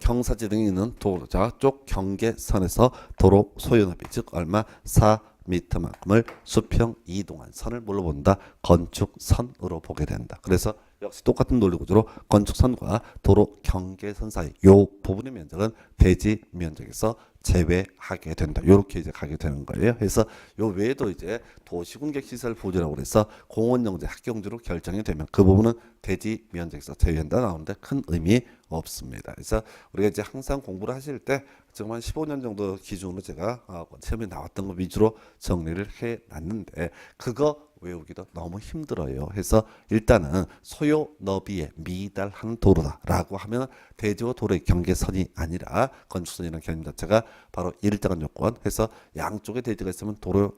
경사지 등이 있는 도로자 쪽 경계선에서 도로 소요 너비 즉 얼마 4m만큼을 수평 이동한 선을 뭘로 본다? 건축선으로 보게 된다. 그래서 역시 똑같은 논리 구조로 건축선과 도로 경계선 사이 요 부분의 면적은 대지 면적에서 제외하게 된다. 요렇게 이제 가게 되는 거예요. 그래서 요 외에도 이제 도시군객 시설 부지라고 그래서 공원용지, 학경지로 결정이 되면 그 부분은 대지 면적에서 제외한다 나오는데 큰 의미 없습니다. 그래서 우리가 이제 항상 공부를 하실 때 지금 한 15년 정도 기준으로 제가 시험에 나왔던 거 위주로 정리를 해 놨는데 그거 외우기도 너무 힘들어요. 해서 일단은 소요 너비에 미달한 도로다라고 하면 대지와 도로의 경계선이 아니라 건축선이라는 개념 자체가 바로 일정한 요건 해서 양쪽에 대지가 있으면 도로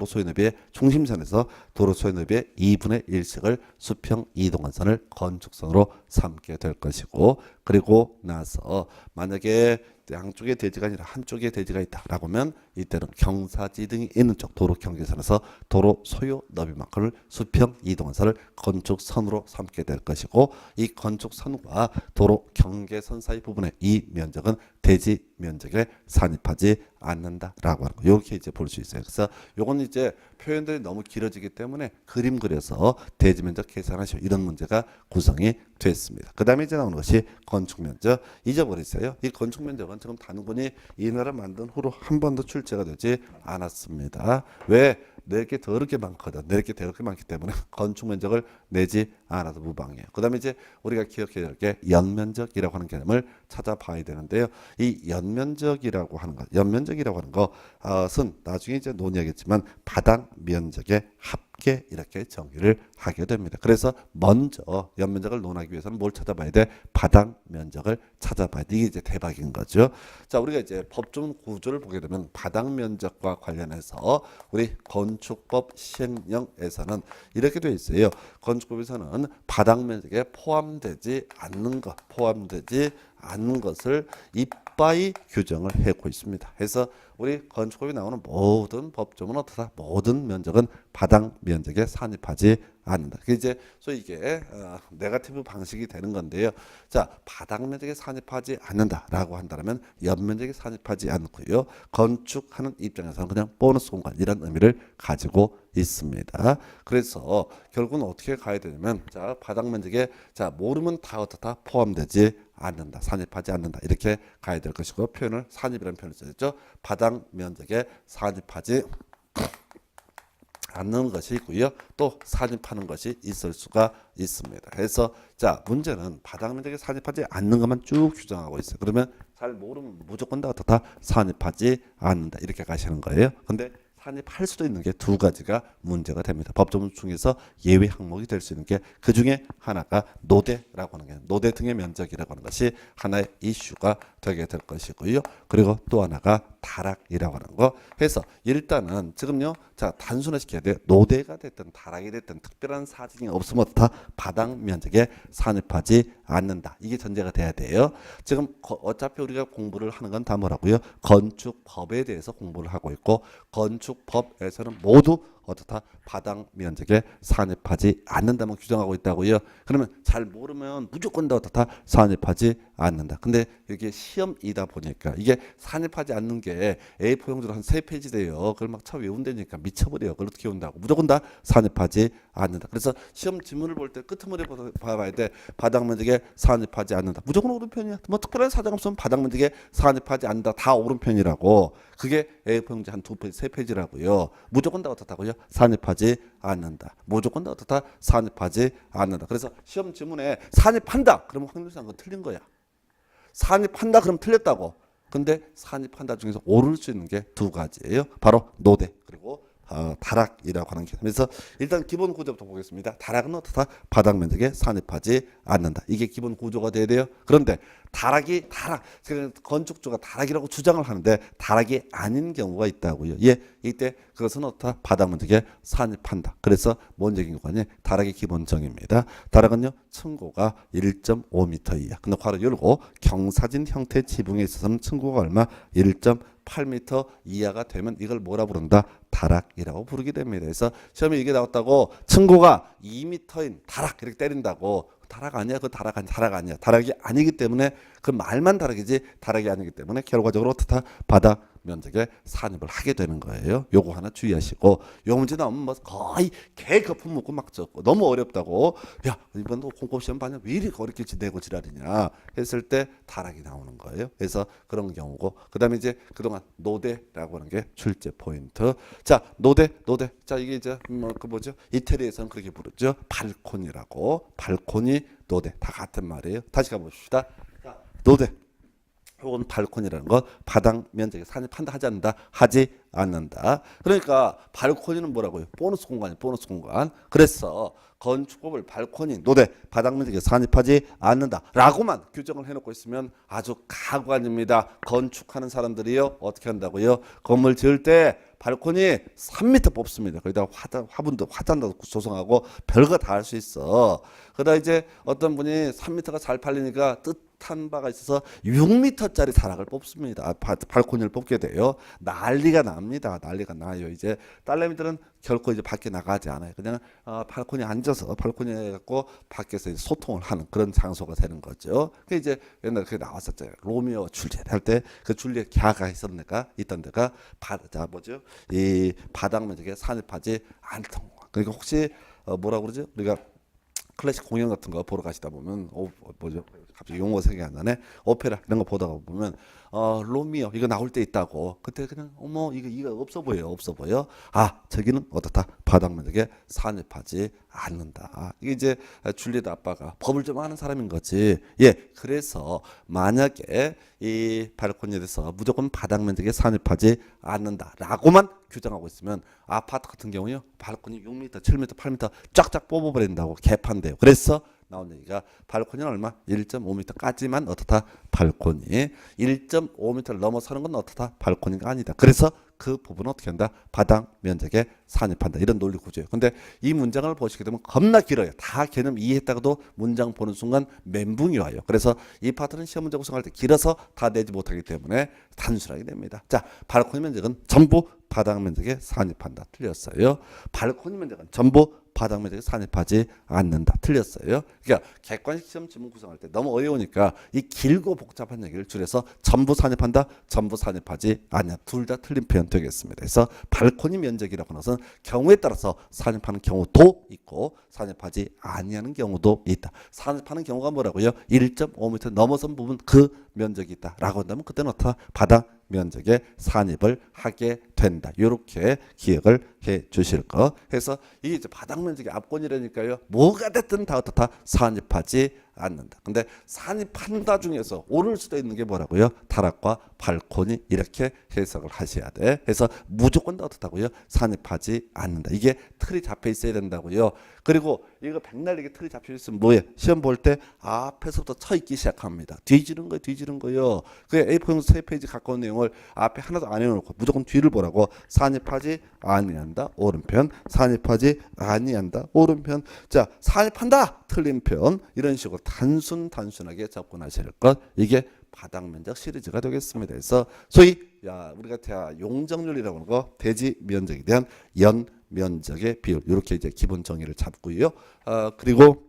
소요 너비의 중심선에서 도로 소요 너비의 2분의 1씩을 수평 이동한 선을 건축선으로 삼게 될 것이고 그리고 나서 만약에 양쪽에 대지가 아니라 한쪽에 대지가 있다라고 하면 이때는 경사지 등이 있는 쪽 도로 경계선에서 도로 소요 너비만큼을 수평 이동한 선을 건축선으로 삼게 될 것이고 이 건축선과 도로 경계선 사이 부분의 이 면적은 대지 면적에 산입하지 않는다라고 하는 거. 이렇게 이제 볼 수 있어요. 그래서 요건 이제 표현들이 너무 길어지기 때문에 그림 그려서 대지 면적 계산하시오. 이런 문제가 구성이 됐습니다. 그 다음에 이제 나오는 것이 건축 면적. 잊어버리세요. 이 건축 면적은 지금 단군이 이 나라 만든 후로 한 번도 출제가 되지 않았습니다. 왜? 낼 게 더럽게 많거든. 낼 게 더럽게 많기 때문에 건축 면적을 내지 않아도 무방해요. 그 다음에 이제 우리가 기억해야 될 게 연면적이라고 하는 개념을 찾아봐야 되는데요. 이 연면적이라고 하는 것, 연면적이라고 하는 것은 나중에 이제 논의하겠지만 바닥 면적의 합계 이렇게 정의를 하게 됩니다. 그래서 먼저 연면적을 논하기 위해서는 뭘 찾아봐야 돼? 바닥 면적을 찾아봐야 돼. 이게 이제 대박인 거죠. 자, 우리가 이제 법정 구조를 보게 되면 바닥 면적과 관련해서 우리 건축법 시행령에서는 이렇게 되어 있어요. 건축법에서는 바닥 면적에 포함되지 않는 것을 이빠이 규정을 하고 있습니다. 그래서 우리 건축법에 나오는 모든 법조문은 어떻다? 모든 면적은 바닥 면적에 산입하지 않는다. 그게 이제 소위 이게 네거티브 방식이 되는 건데요. 자, 바닥 면적에 산입하지 않는다라고 한다면 연면적에 산입하지 않고요. 건축하는 입장에서는 그냥 보너스 공간 이런 의미를 가지고 있습니다. 그래서 결국은 어떻게 가야 되냐면 자, 바닥 면적에 자, 모르면 다 어떻다? 포함되지 않는다. 산입하지 않는다. 이렇게 가야 될 것이고 표현을 산입이라는 표현을 써야죠. 바닥 면적에 산입하지 않는 것이 있고요. 또 산입하는 것이 있을 수가 있습니다. 그래서 자 문제는 바닥 면적에 산입하지 않는 것만 쭉 규정하고 있어요. 그러면 잘 모르면 무조건 다 어떻다 산입하지 않는다 이렇게 가시는 거예요. 근데 산입할 수도 있는 게 두 가지가 문제가 됩니다. 법조문 중에서 예외 항목이 될 수 있는 게 그 중에 하나가 노대라고 하는 게 노대 등의 면적이라고 하는 것이 하나의 이슈가 되게 될 것이고요. 그리고 또 하나가 다락이라고 하는 거 해서 일단은 지금요 자 단순화시켜야 돼요. 노대가 됐든 다락이 됐든 특별한 사정이 없으면 다 바닥 면적에 산입하지 않는다. 이게 전제가 돼야 돼요. 지금 어차피 우리가 공부를 하는 건 다 뭐라고요? 건축법에 대해서 공부를 하고 있고 건축법에서는 모두 어떻다 바닥 면적에 산입하지 않는다만 규정하고 있다고요. 그러면 잘 모르면 무조건 다 어떻다 산입하지 않는다. 근데 이게 시험이다 보니까 이게 산입하지 않는 게 A4 용지로 한 3페이지 돼요. 그걸 막 차 외운다니까 미쳐버려요. 그걸 어떻게 외운다고 무조건 다 산입하지 않는다. 그래서 시험 지문을 볼 때 끄트머리 봐야 돼. 바닥 면적에 산입하지 않는다. 무조건 오른편이야. 뭐 특별한 사정 없으면 바닥 면적에 산입하지 않는다. 다 오른편이라고. 그게 A4 용지 한 2페이지, 3페이지라고요. 무조건 다 어떻다고요? 산입하지 않는다. 무조건 다 어떻다? 산입하지 않는다. 그래서 시험 지문에 산입한다. 그러면 확률상 그건 틀린 거야. 산입한다 그러면 틀렸다고. 근데 산입한다 중에서 오를 수 있는 게 두 가지예요. 바로 노대 그리고 다락이라고 하는 개념에서 일단 기본 구조부터 보겠습니다. 다락은 어떻다? 바닥 면적에 산입하지 않는다. 이게 기본 구조가 돼야 돼요. 그런데 다락이 건축주가 다락이라고 주장을 하는데 다락이 아닌 경우가 있다고요. 예, 이때 그것은 어떻다? 바닥 면적에 산입한다. 그래서 뭔적인 관이 다락의 기본정의입니다. 다락은요 층고가 1.5m 이하. 근데 괄호 열고 경사진 형태 지붕에 있어서는 층고가 얼마? 1.8m 이하가 되면 이걸 뭐라 부른다? 다락이라고 부르게 됩니다. 그래서 시험에 이게 나왔다고 층고가 2m인 다락 이렇게 때린다고 다락 아니야. 그 다락 아니야. 다락 아니야. 다락이 아니기 때문에 그 말만 다락이지 다락이 아니기 때문에 결과적으로 어떻다? 바닥 면적에 산입을 하게 되는 거예요. 요거 하나 주의하시고 요 문제 나오면 뭐 거의 개 거품 묻고 막 적고 너무 어렵다고 야 이번도 공법 시험 반영 왜 이렇게 어렵게 내고 지랄이냐 했을 때 다락이 나오는 거예요. 그래서 그런 경우고 그다음에 이제 그동안 노대라고 하는 게 출제 포인트. 자 노대 자 이게 이제 그 뭐죠 이태리에서는 그렇게 부르죠. 발코니라고 발코니 노대 다 같은 말이에요. 다시 가봅시다. 자 노대 혹은 발코니라는 건 바닥 면적에 산입한다 하지 않는다 하지 않는다. 그러니까 발코니는 뭐라고요? 보너스 공간이에요. 보너스 공간. 그래서 건축법을 발코니 노대 바닥 면적에 산입하지 않는다라고만 규정을 해놓고 있으면 아주 가관입니다. 건축하는 사람들이요 어떻게 한다고요? 건물 지을 때 발코니 3m 뽑습니다. 거기다 화분도 화단도 조성하고 별거 다 할 수 있어. 그러다 이제 어떤 분이 3m가 잘 팔리니까 뜻한 바가 있어서 6m짜리 다락을 뽑습니다. 발코니를 뽑게 돼요. 난리가 납니다. 난리가 나요. 이제 딸내미들은 결코 이제 밖에 나가지 않아요. 그냥 발코니 앉아서 발코니에 갖고 밖에서 이제 소통을 하는 그런 장소가 되는 거죠. 그 이제 옛날에 그게 나왔었잖아요. 로미오 줄리엣 할 때 그 줄리엣 갸가 있던 데가 뭐죠? 이 바닥 면적에 산입하지 않던 거. 그러니까 혹시 뭐라 그러죠? 우리가 클래식 공연 같은 거 보러 가시다 보면 뭐죠? 갑자기 용어 생각이 안 나네. 오페라 이런 거 보다가 보면 로미오 이거 나올 때 있다고. 그때 그냥 어머 이거 없어 보여요. 없어 보여. 아 저기는 어떻다? 바닥 면적에 산입하지 않는다. 이게 이제 줄리엣 아빠가 법을 좀 아는 사람인 거지. 예. 그래서 만약에 이 발코니에 대해서 무조건 바닥 면적에 산입하지 않는다라고만 규정하고 있으면 아파트 같은 경우요. 발코니 6m, 7m, 8m 쫙쫙 뽑아버린다고 개판돼요. 그래서 나온 얘기가 발코니는 얼마? 1.5m까지만 어떻다? 발코니. 1.5m를 넘어서는 건 어떻다? 발코니가 아니다. 그래서 그 부분은 어떻게 한다? 바닥 면적에 산입한다. 이런 논리 구조예요. 근데 이 문장을 보시게 되면 겁나 길어요. 다 개념 이해했다가도 문장 보는 순간 멘붕이 와요. 그래서 이 파트는 시험 문제 구성할 때 길어서 다 내지 못하기 때문에 단순하게 됩니다. 자, 발코니 면적은 전부 바닥 면적에 산입한다. 틀렸어요. 발코니 면적은 전부 바닥 면적에 산입하지 않는다. 틀렸어요. 그러니까 객관식 시험 지문 구성할 때 너무 어려우니까 이 길고 복잡한 얘기를 줄여서 전부 산입한다, 전부 산입하지 않냐. 둘 다 틀린 표현 되겠습니다. 그래서 발코니 면적이라고 하는 것은 경우에 따라서 산입하는 경우도 있고 산입하지 아니하는 경우도 있다. 산입하는 경우가 뭐라고요? 1.5m 넘어선 부분 그 면적이 있다라고 한다면 그때는 어떻다? 바닥 면적에 산입을 하게 된다. 이렇게 기억을 해 주실 거. 해서 이게 이제 바닥 면적의 압권이라니까요. 뭐가 됐든 다 어떻다 산입하지 않는다. 근데 산입한다 중에서 오를 수도 있는 게 뭐라고요? 다락과 발코니 이렇게 해석을 하셔야 돼. 그래서 무조건 다 어떻다고요? 산입하지 않는다. 이게 틀이 잡혀 있어야 된다고요. 그리고 이거 백날 이게 틀이 잡혀 있으면 뭐예요? 시험 볼 때 앞에서부터 쳐 있기 시작합니다. 뒤지는 거예요, 뒤지는 거예요. 그 A4용 3페이지 가까운 내용을 앞에 하나도 안 해놓고 무조건 뒤를 보라고. 산입하지 아니한다. 오른편. 산입하지 아니한다. 오른편. 자, 산입한다. 틀린 편. 이런 식으로 단순하게 접근하실 것. 이게 바닥 면적 시리즈가 되겠습니다. 그래서 소위 우리가 용적률이라고 하는 거 대지 면적에 대한 연 면적의 비율 이렇게 이제 기본 정의를 잡고요. 그리고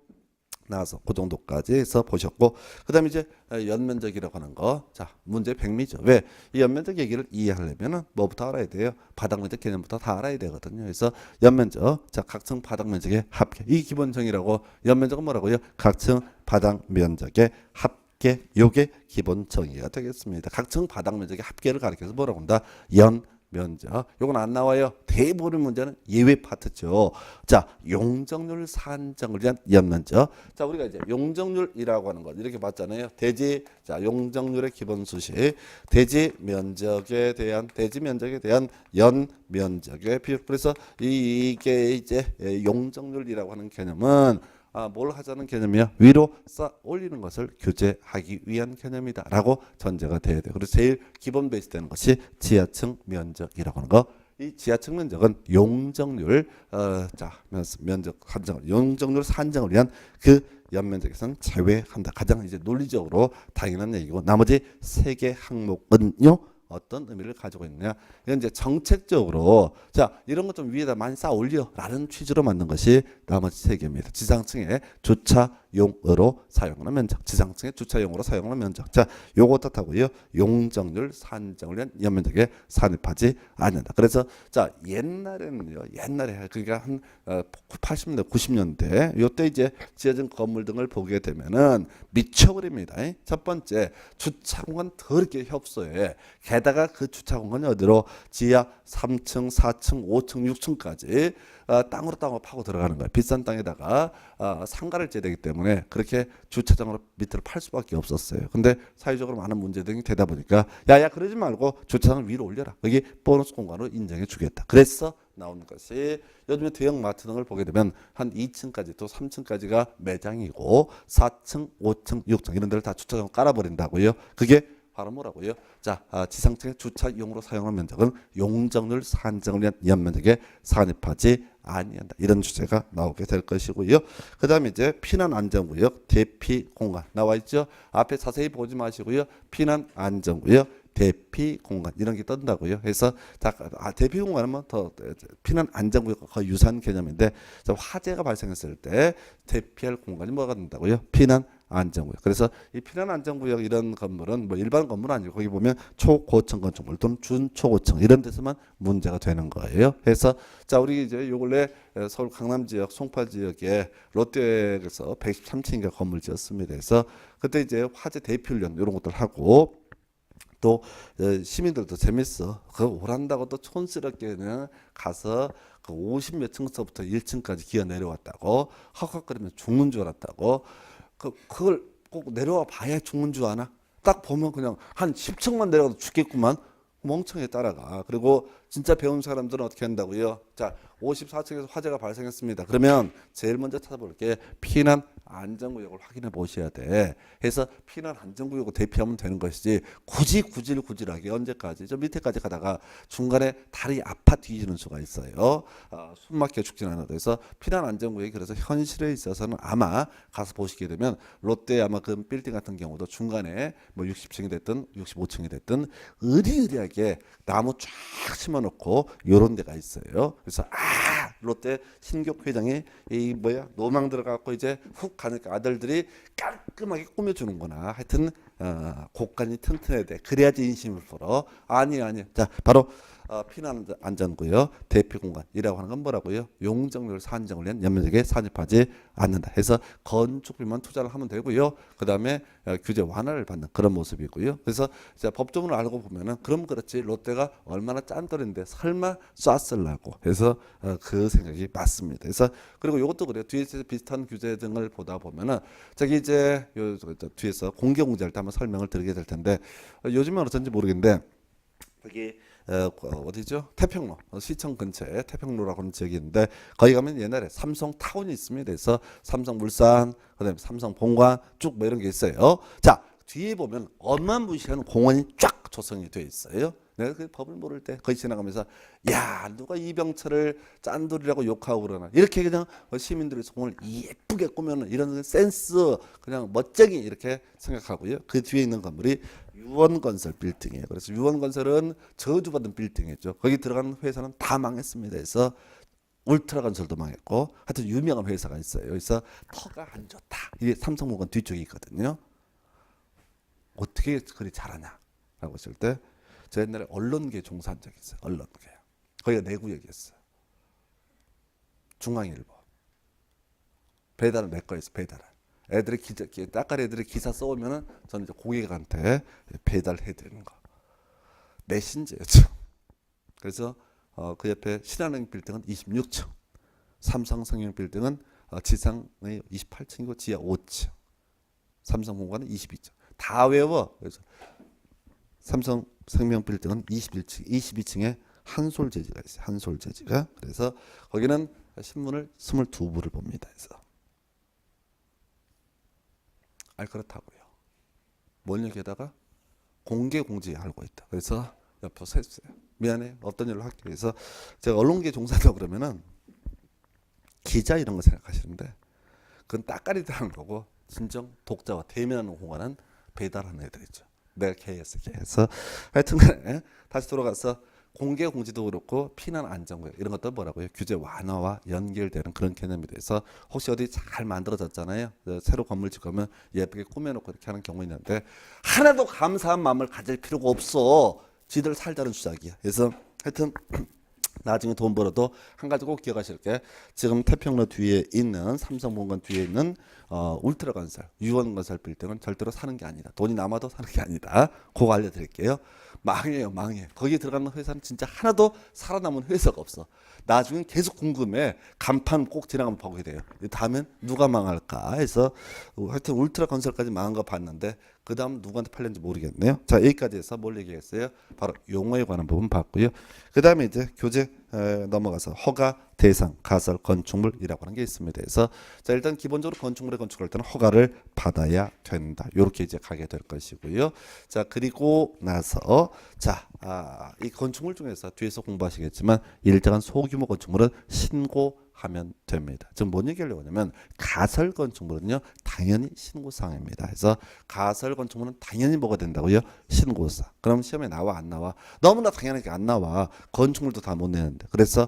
나와서 그 정도까지 해서 보셨고, 그다음에 이제 연면적이라고 하는 거. 자, 문제 백미죠. 왜? 이 연면적 얘기를 이해하려면은 뭐부터 알아야 돼요? 바닥 면적 개념부터 다 알아야 되거든요. 그래서 연면적, 자, 각층 바닥 면적의 합계. 이 기본 정의라고. 연면적은 뭐라고요? 각층 바닥 면적의 합계. 요게 기본 정의가 되겠습니다. 각층 바닥 면적의 합계를 가리켜서 뭐라고 한다? 연 면적. 요건 안 나와요. 대부분 문제는 예외 파트죠. 자, 용적률 산정을 위한 연면적. 자, 우리가 이제 용적률이라고 하는 것 이렇게 봤잖아요. 대지, 자, 용적률의 기본 수식, 대지 면적에 대한 연 면적의 비율. 그래서 이게 이제 용적률이라고 하는 개념은 뭘 하자는 개념이야? 위로 쌓아 올리는 것을 규제하기 위한 개념이다라고 전제가 돼야 돼. 그래서 제일 기본 베이스 되는 것이 지하층 면적이라고 하는 거. 이 지하층 면적은 용적률 면적 산정을 용적률 산정을 위한 그 연면적에서는 제외한다. 가장 이제 논리적으로 당연한 얘기고, 나머지 세 개 항목은요. 어떤 의미를 가지고 있느냐. 이건 이제 정책적으로 자, 이런 것 좀 위에다 많이 쌓아 올려라는 취지로 만든 것이 나머지 세 개입니다. 지상층에 주차용으로 사용하는 면적, 지상층에 주차용으로 사용하는 면적. 자, 요거 뜻하고요. 용적률 산정을 위한 연면적에 산입하지 않는다. 그래서 자, 옛날에 그러니까 한 80년대, 90년대 요때 이제 지어진 건물 등을 보게 되면은 미쳐버립니다. 첫 번째, 주차 공간 더럽게 협소해. 게다가 그 주차 공간이 어디로? 지하 3층, 4층, 5층, 6층까지 땅으로 파고 들어가는 거야. 비싼 땅에다가 상가를 지어야 되기 때문에 그렇게 주차장으로 밑으로 팔 수밖에 없었어요. 근데 사회적으로 많은 문제 등이 되다 보니까 야야 그러지 말고 주차장을 위로 올려라. 여기 보너스 공간으로 인정해 주겠다. 그래서 나오는 것이 요즘에 대형 마트 등을 보게 되면 한 2층까지 또 3층까지가 매장이고 4층, 5층, 6층 이런 데를 다 주차장 깔아버린다고요. 그게 바로 뭐라고요? 자, 지상층의 주차용으로 사용하는 면적은 용적률 산정을 위한 연면적에 산입하지 아니한다. 이런 주제가 나오게 될 것이고요. 그 다음에 이제 피난 안전구역 대피 공간 나와 있죠. 앞에 자세히 보지 마시고요. 피난 안전구역 대피 공간 이런 게 뜬다고요. 그래서 대피 공간은 더 피난 안전구역과 거의 유사한 개념인데, 화재가 발생했을 때 대피할 공간이 뭐가 된다고요? 피난 안전구역. 그래서 이 피난 안전구역 이런 건물은 뭐 일반 건물 아니고 거기 보면 초고층 건축물 또는 준초고층 이런 데서만 문제가 되는 거예요. 그래서 자, 우리 이제 요 근래 서울 강남 지역, 송파 지역에 롯데에서 113층인가 건물 지었습니다. 그래서 그때 이제 화재 대피 훈련 이런 것들 하고, 또 시민들도 재밌어. 그거 오란다고 또 촌스럽게는 가서 그 50몇 층서부터 1층까지 기어 내려왔다고 헉헉거리면 죽는 줄 알았다고. 그걸 꼭 내려와 봐야 죽는 줄 아나? 딱 보면 그냥 한 10층만 내려가도 죽겠구만. 멍청하게 따라가. 그리고 진짜 배운 사람들은 어떻게 한다고요? 자, 54층에서 화재가 발생했습니다. 그러면 제일 먼저 찾아볼 게 피난 안전구역을 확인해 보셔야 돼. 해서 피난 안전구역을 대피하면 되는 것이지 굳이 구질구질하게 언제까지 저 밑에까지 가다가 중간에 다리 아파 뒤지는 수가 있어요. 숨 막혀 죽지는 않아도. 그래서 피난 안전구역이 그래서 현실에 있어서는 아마 가서 보시게 되면 롯데 아마 그 빌딩 같은 경우도 중간에 뭐 60층이 됐든 65층이 됐든 으리으리하게 나무 쫙 심어놓고 요런 데가 있어요. 그래서 롯데 신격 회장이 이 노망 들어가고 이제 훅 가니까 아들들이 깔끔하게 꾸며주는구나. 하여튼 곳간이 튼튼해야 돼. 그래야지 인심을 풀어. 아니. 자, 바로 피난 안전구역 대피 공간이라고 하는 건 뭐라고요? 용적률 산정을 위한 연면적에 산입하지 않는다. 해서 건축비만 투자를 하면 되고요. 그 다음에 규제 완화를 받는 그런 모습이고요. 그래서 이제 법적으로 알고 보면은 그럼 그렇지 롯데가 얼마나 짠돌인데 설마 쐈을라고 해서 그 생각이 맞습니다. 그래서 그리고 이것도 그래요. 뒤에서 비슷한 규제 등을 보다 보면은 저기 이제 뒤에서 공개공제할 때 한번 설명을 드리게 될 텐데 요즘은 어떤지 모르겠는데 여기 어디죠? 태평로 시청 근처에 태평로라고 하는 지역이 있는데 거기 가면 옛날에 삼성타운이 있습니다. 그래서 삼성물산 그다음에 삼성본관 쭉 뭐 이런 게 있어요. 자 뒤에 보면 어마무시한 공원이 쫙 조성이 되어 있어요. 내가 그 법을 모를 때 거기 지나가면서 야 누가 이병철을 짠돌이라고 욕하고 그러나 이렇게 그냥 시민들의 소원을 예쁘게 꾸며는 이런 센스 그냥 멋쟁이 이렇게 생각하고요. 그 뒤에 있는 건물이 유원건설 빌딩이에요. 그래서 유원건설은 저주받은 빌딩이죠. 거기 들어간 회사는 다 망했습니다. 그래서 울트라건설도 망했고 하여튼 유명한 회사가 있어요. 그래서 터가 안 좋다. 이게 삼성물관 뒤쪽에 있거든요. 어떻게 그리 잘하냐라고 했을 때 저 옛날에 언론계 종사한 적이 있어요. 언론계. 거기가 내구역이었어요. 중앙일보. 배달은 내 거였어요. 배달은. 애들이 따까리 애들이 기사 써오면은 저는 이제 고객한테 배달해 드리는 거. 메신저였죠. 그래서 그 옆에 신한은행 빌딩은 26층, 삼성생명 빌딩은 지상의 28층이고 지하 5층, 삼성본관은 22층. 다 외워. 그래서 삼성생명 빌딩은 21층, 22층에 한솔재지가 있어요. 한솔재지가. 그래서 거기는 신문을 22부를 봅니다. 그래서 그렇다고요. 뭔 얘기에다가 공개 공지 알고 있다. 그래서 옆에 서 있어요. 미안해. 어떤 일로 할게. 그래서 제가 언론계 종사다 그러면은 기자 이런 거 생각하시는데 그건 따까리들 하는 거고 진정 독자와 대면하는 공간은 배달하는 애들이죠. 내가 개였어. 하여튼 간에 다시 돌아가서 공개 공지도 그렇고 피난 안전구역 이런 것도 뭐라고요? 규제 완화와 연결되는 그런 개념이 돼서 혹시 어디 잘 만들어졌잖아요. 새로 건물 짓고면 예쁘게 꾸며놓고 이렇게 하는 경우 있는데 하나도 감사한 마음을 가질 필요가 없어. 지들 살자는 주작이야. 그래서 하여튼 나중에 돈 벌어도 한 가지 꼭 기억하실 게 지금 태평로 뒤에 있는 삼성본관 뒤에 있는 울트라건설, 유원건설 빌딩은 절대로 사는 게 아니다. 돈이 남아도 사는 게 아니다. 그거 알려드릴게요. 망해요, 망해. 거기 들어가는 회사는 진짜 하나도 살아남은 회사가 없어. 나중에 계속 궁금해. 간판 꼭 지나가면 보게 돼요. 다음엔 누가 망할까 해서 하여튼 울트라건설까지 망한 거 봤는데 그 다음 누구한테 팔렸는지 모르겠네요. 자 여기까지 해서 뭘 얘기했어요? 바로 용어에 관한 부분 봤고요. 그 다음에 이제 교재 넘어가서 허가 대상 가설 건축물이라고 하는 게 있습니다. 그래서 자 일단 기본적으로 건축물에 건축할 때는 허가를 받아야 된다. 이렇게 이제 가게 될 것이고요. 자 그리고 나서 이 건축물 중에서 뒤에서 공부하시겠지만 일정한 소규모 건축물은 신고하면 됩니다. 지금 뭔 얘기하려고 하냐면 가설 건축물은요 당연히 신고사항입니다. 그래서 가설 건축물은 당연히 뭐가 된다고요? 신고사. 그럼 시험에 나와 안 나와? 너무나 당연하게 안 나와. 건축물도 다 못 내는데. 그래서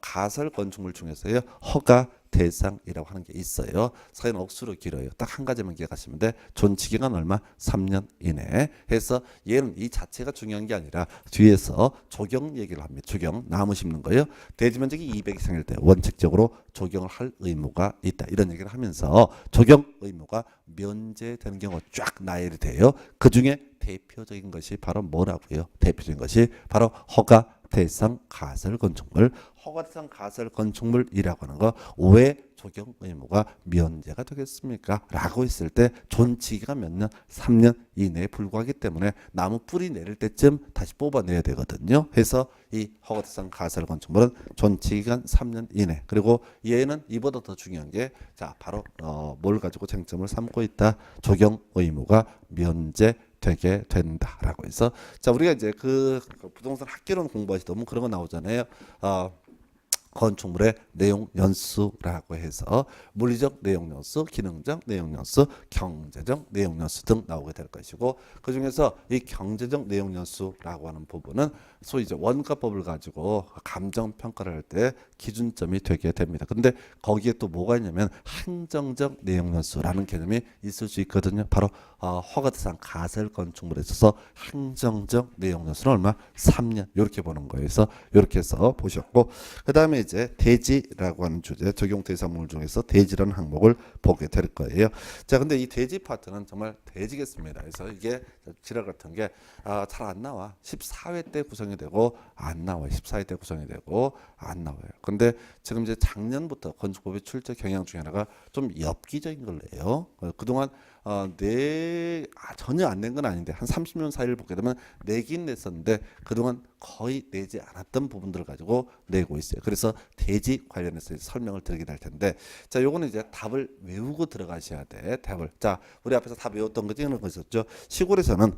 가설 건축물 중에서요 허가 대상이라고 하는 게 있어요. 사연 억수로 길어요. 딱 한 가지만 기억하시면 돼. 존치 기간 얼마? 3년 이내. 해서 얘는 이 자체가 중요한 게 아니라 뒤에서 조경 얘기를 합니다. 조경 나무 심는 거예요. 대지 면적이 200 이상일 때 원칙적으로 조경을 할 의무가 있다. 이런 얘기를 하면서 조경 의무가 면제되는 경우가 쫙 나열이 돼요. 그 중에 대표적인 것이 바로 뭐라고요? 대표적인 것이 바로 허가 대상 가설 건축물, 허가 대상 가설 건축물이라고 하는 거 왜 적용 의무가 면제가 되겠습니까? 라고 했을 때 존치기가 몇 년? 3년 이내에 불과하기 때문에 나무 뿌리 내릴 때쯤 다시 뽑아내야 되거든요. 해서 이 허가 대상 가설 건축물은 존치기간 3년 이내. 그리고 얘는 이보다 더 중요한 게 바로 뭘 가지고 쟁점을 삼고 있다. 적용 의무가 면제 되게 된다라고 해서 우리가 이제 그 부동산 학개론 공부하시다 보면 그런 거 나오잖아요. 건축물의 내용 연수라고 해서 물리적 내용 연수, 기능적 내용 연수, 경제적 내용 연수 등 나오게 될 것이고, 그 중에서 이 경제적 내용 연수라고 하는 부분은 소위 이제 원가법을 가지고 감정 평가를 할 때 기준점이 되게 됩니다. 근데 거기에 또 뭐가 있냐면 행정적 내용 연수라는 개념이 있을 수 있거든요. 바로 허가대상 가설 건축물에 있어서 행정적 내용 연수는 얼마? 3년 이렇게 보는 거예요. 그래서 이렇게 해서 보셨고, 그 다음에 이제 대지라고 하는 주제, 적용 대상물 중에서 대지라는 항목을 보게 될 거예요. 자, 근데 이 대지 파트는 정말 대지겠습니다. 그래서 이게 지랄 같은 게 잘 안 나와. 14회 때 구성이 되고 안 나와요. 14회 때 구성이 되고 안 나와요. 근데 지금 이제 작년부터 건축법의 출제 경향 중에 하나가 좀 엽기적인 걸 내요. 그동안 전혀 안 낸 건 아닌데 한 30년 사이를 보게 되면 내긴 냈었는데 그동안 거의 내지 않았던 부분들을 가지고 내고 있어요. 그래서 대지 관련해서 설명을 드리게 될 텐데, 자, 요거는 이제 답을 외우고 들어가셔야 돼. 답을. 자, 우리 앞에서 다 외웠던 거 이런 거 있었죠. 시골에서는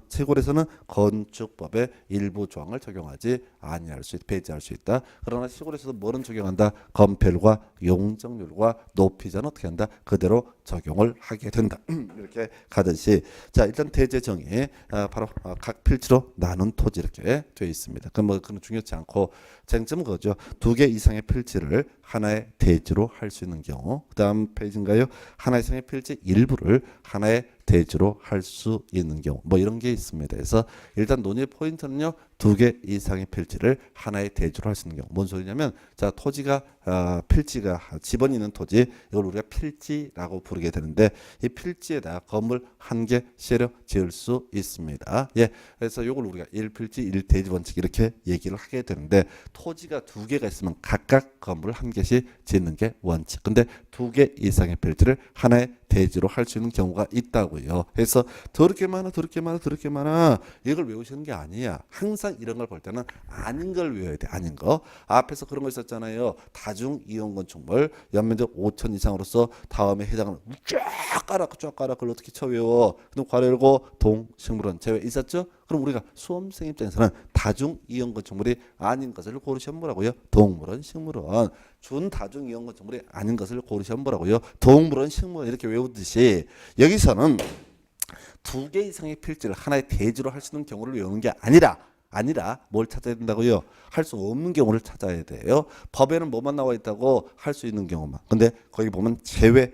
건축법의 일부 조항을 적용하지 아니할 수 있다, 배제할 수 있다. 그러나 시골에서도 뭐는 적용한다? 건폐율과 용적률과 높이자는 어떻게 한다? 그대로 적용을 하게 된다. 이렇게 가듯이, 자, 일단 대제 정의 바로 각 필지로 나눈 토지 이렇게 되어 있습니다. 그건 중요치 않고 쟁점은 그거죠. 2개 이상의 필지를 하나의 대지로 할 수 있는 경우. 그다음 페이지인가요? 하나 이상의 필지 일부를 하나의 대지로 할 수 있는 경우, 뭐 이런 게 있습니다. 그래서 일단 논의 포인트는요, 2개 이상의 필지를 하나의 대지로 할 수 있는 경우. 뭔 소리냐면, 자, 토지가 필지가 집원이 있는 토지, 이걸 우리가 필지라고 부르게 되는데, 이 필지에다 건물 한 개 세려 지을 수 있습니다. 예, 그래서 이걸 우리가 1필지 1대지 원칙 이렇게 얘기를 하게 되는데, 토지가 2개가 있으면 각각 건물 한 개씩 짓는 게 원칙. 근데 2개 이상의 필지를 하나의 대지로 할 수 있는 경우가 있다고요. 그래서 더럽게 많아 이걸 외우시는 게 아니야. 항상 이런 걸 볼 때는 아닌 걸 외워야 돼. 아닌 거. 앞에서 그런 거 있었잖아요. 다중 이용 건축물 연면적 5천 이상으로서 다음에 해당하는 쫙 깔아 그걸 어떻게 쳐 외워. 그럼 괄호 열고 동식물원 제외 있었죠? 그럼 우리가 수험생 입장에서는 다중 이용 건축물이 아닌 것을 고르시면 뭐라고요? 동물원, 식물원. 준 다중 이용 건축물이 아닌 것을 고르시면 뭐라고요? 동물원, 식물원 이렇게 외우듯이 여기서는 2개 이상의 필지를 하나의 대지로 할 수 있는 경우를 외우는 게 아니라 뭘 찾아야 된다고요? 할 수 없는 경우를 찾아야 돼요. 법에는 뭐만 나와 있다고? 할 수 있는 경우만. 근데 거기 보면 제외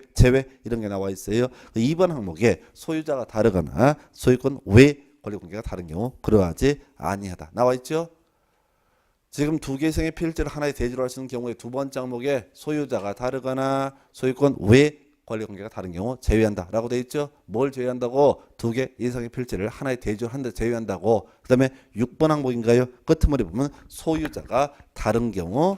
이런 게 나와 있어요. 2번 항목에 소유자가 다르거나 소유권 외 권리관계가 다른 경우 그러하지 아니하다 나와 있죠. 지금 2개 이상의 필지를 하나의 대지로 할 수 있는 경우에 두 번째 항목에 소유자가 다르거나 소유권 외 권리관계가 다른 경우 제외한다라고 돼 있죠. 뭘 제외한다고? 2개 이상의 필지를 하나의 대지로 한 대 제외한다고. 그다음에 6번 항목인가요? 끄트머리 보면 소유자가 다른 경우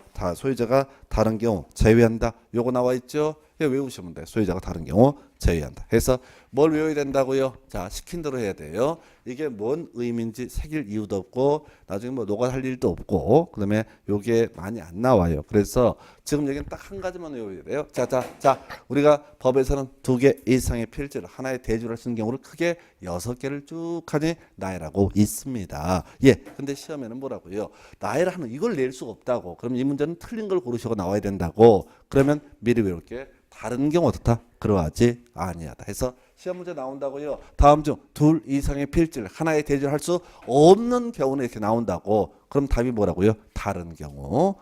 제외한다. 요거 나와 있죠. 이거 외우시면 돼요. 소유자가 다른 경우 제외한다. 해서 뭘 외워야 된다고요? 자, 시킨 대로 해야 돼요. 이게 뭔 의미인지 새길 이유도 없고 나중에 뭐 녹아할 일도 없고 그다음에 요게 많이 안 나와요. 그래서 지금 여기는 딱 한 가지만 외워야 돼요. 자, 우리가 법에서는 2개 이상의 필지를 하나의 대지로 할 수 있는 경우를 크게 6개를 쭉 하니 나열하고 있습니다. 예, 근데 시험에는 뭐라고요? 나열을 하는 이걸 낼 수가 없다고. 그럼 이 문제는 틀린 걸 고르시고 나와야 된다고. 그러면 미리 외울게. 다른 경우 어떻다? 그러하지 아니하다. 해서 시험 문제 나온다고요. 다음 중 2 이상의 필지를 하나의 대지로 할 수 없는 경우는 이렇게 나온다고. 그럼 답이 뭐라고요? 다른 경우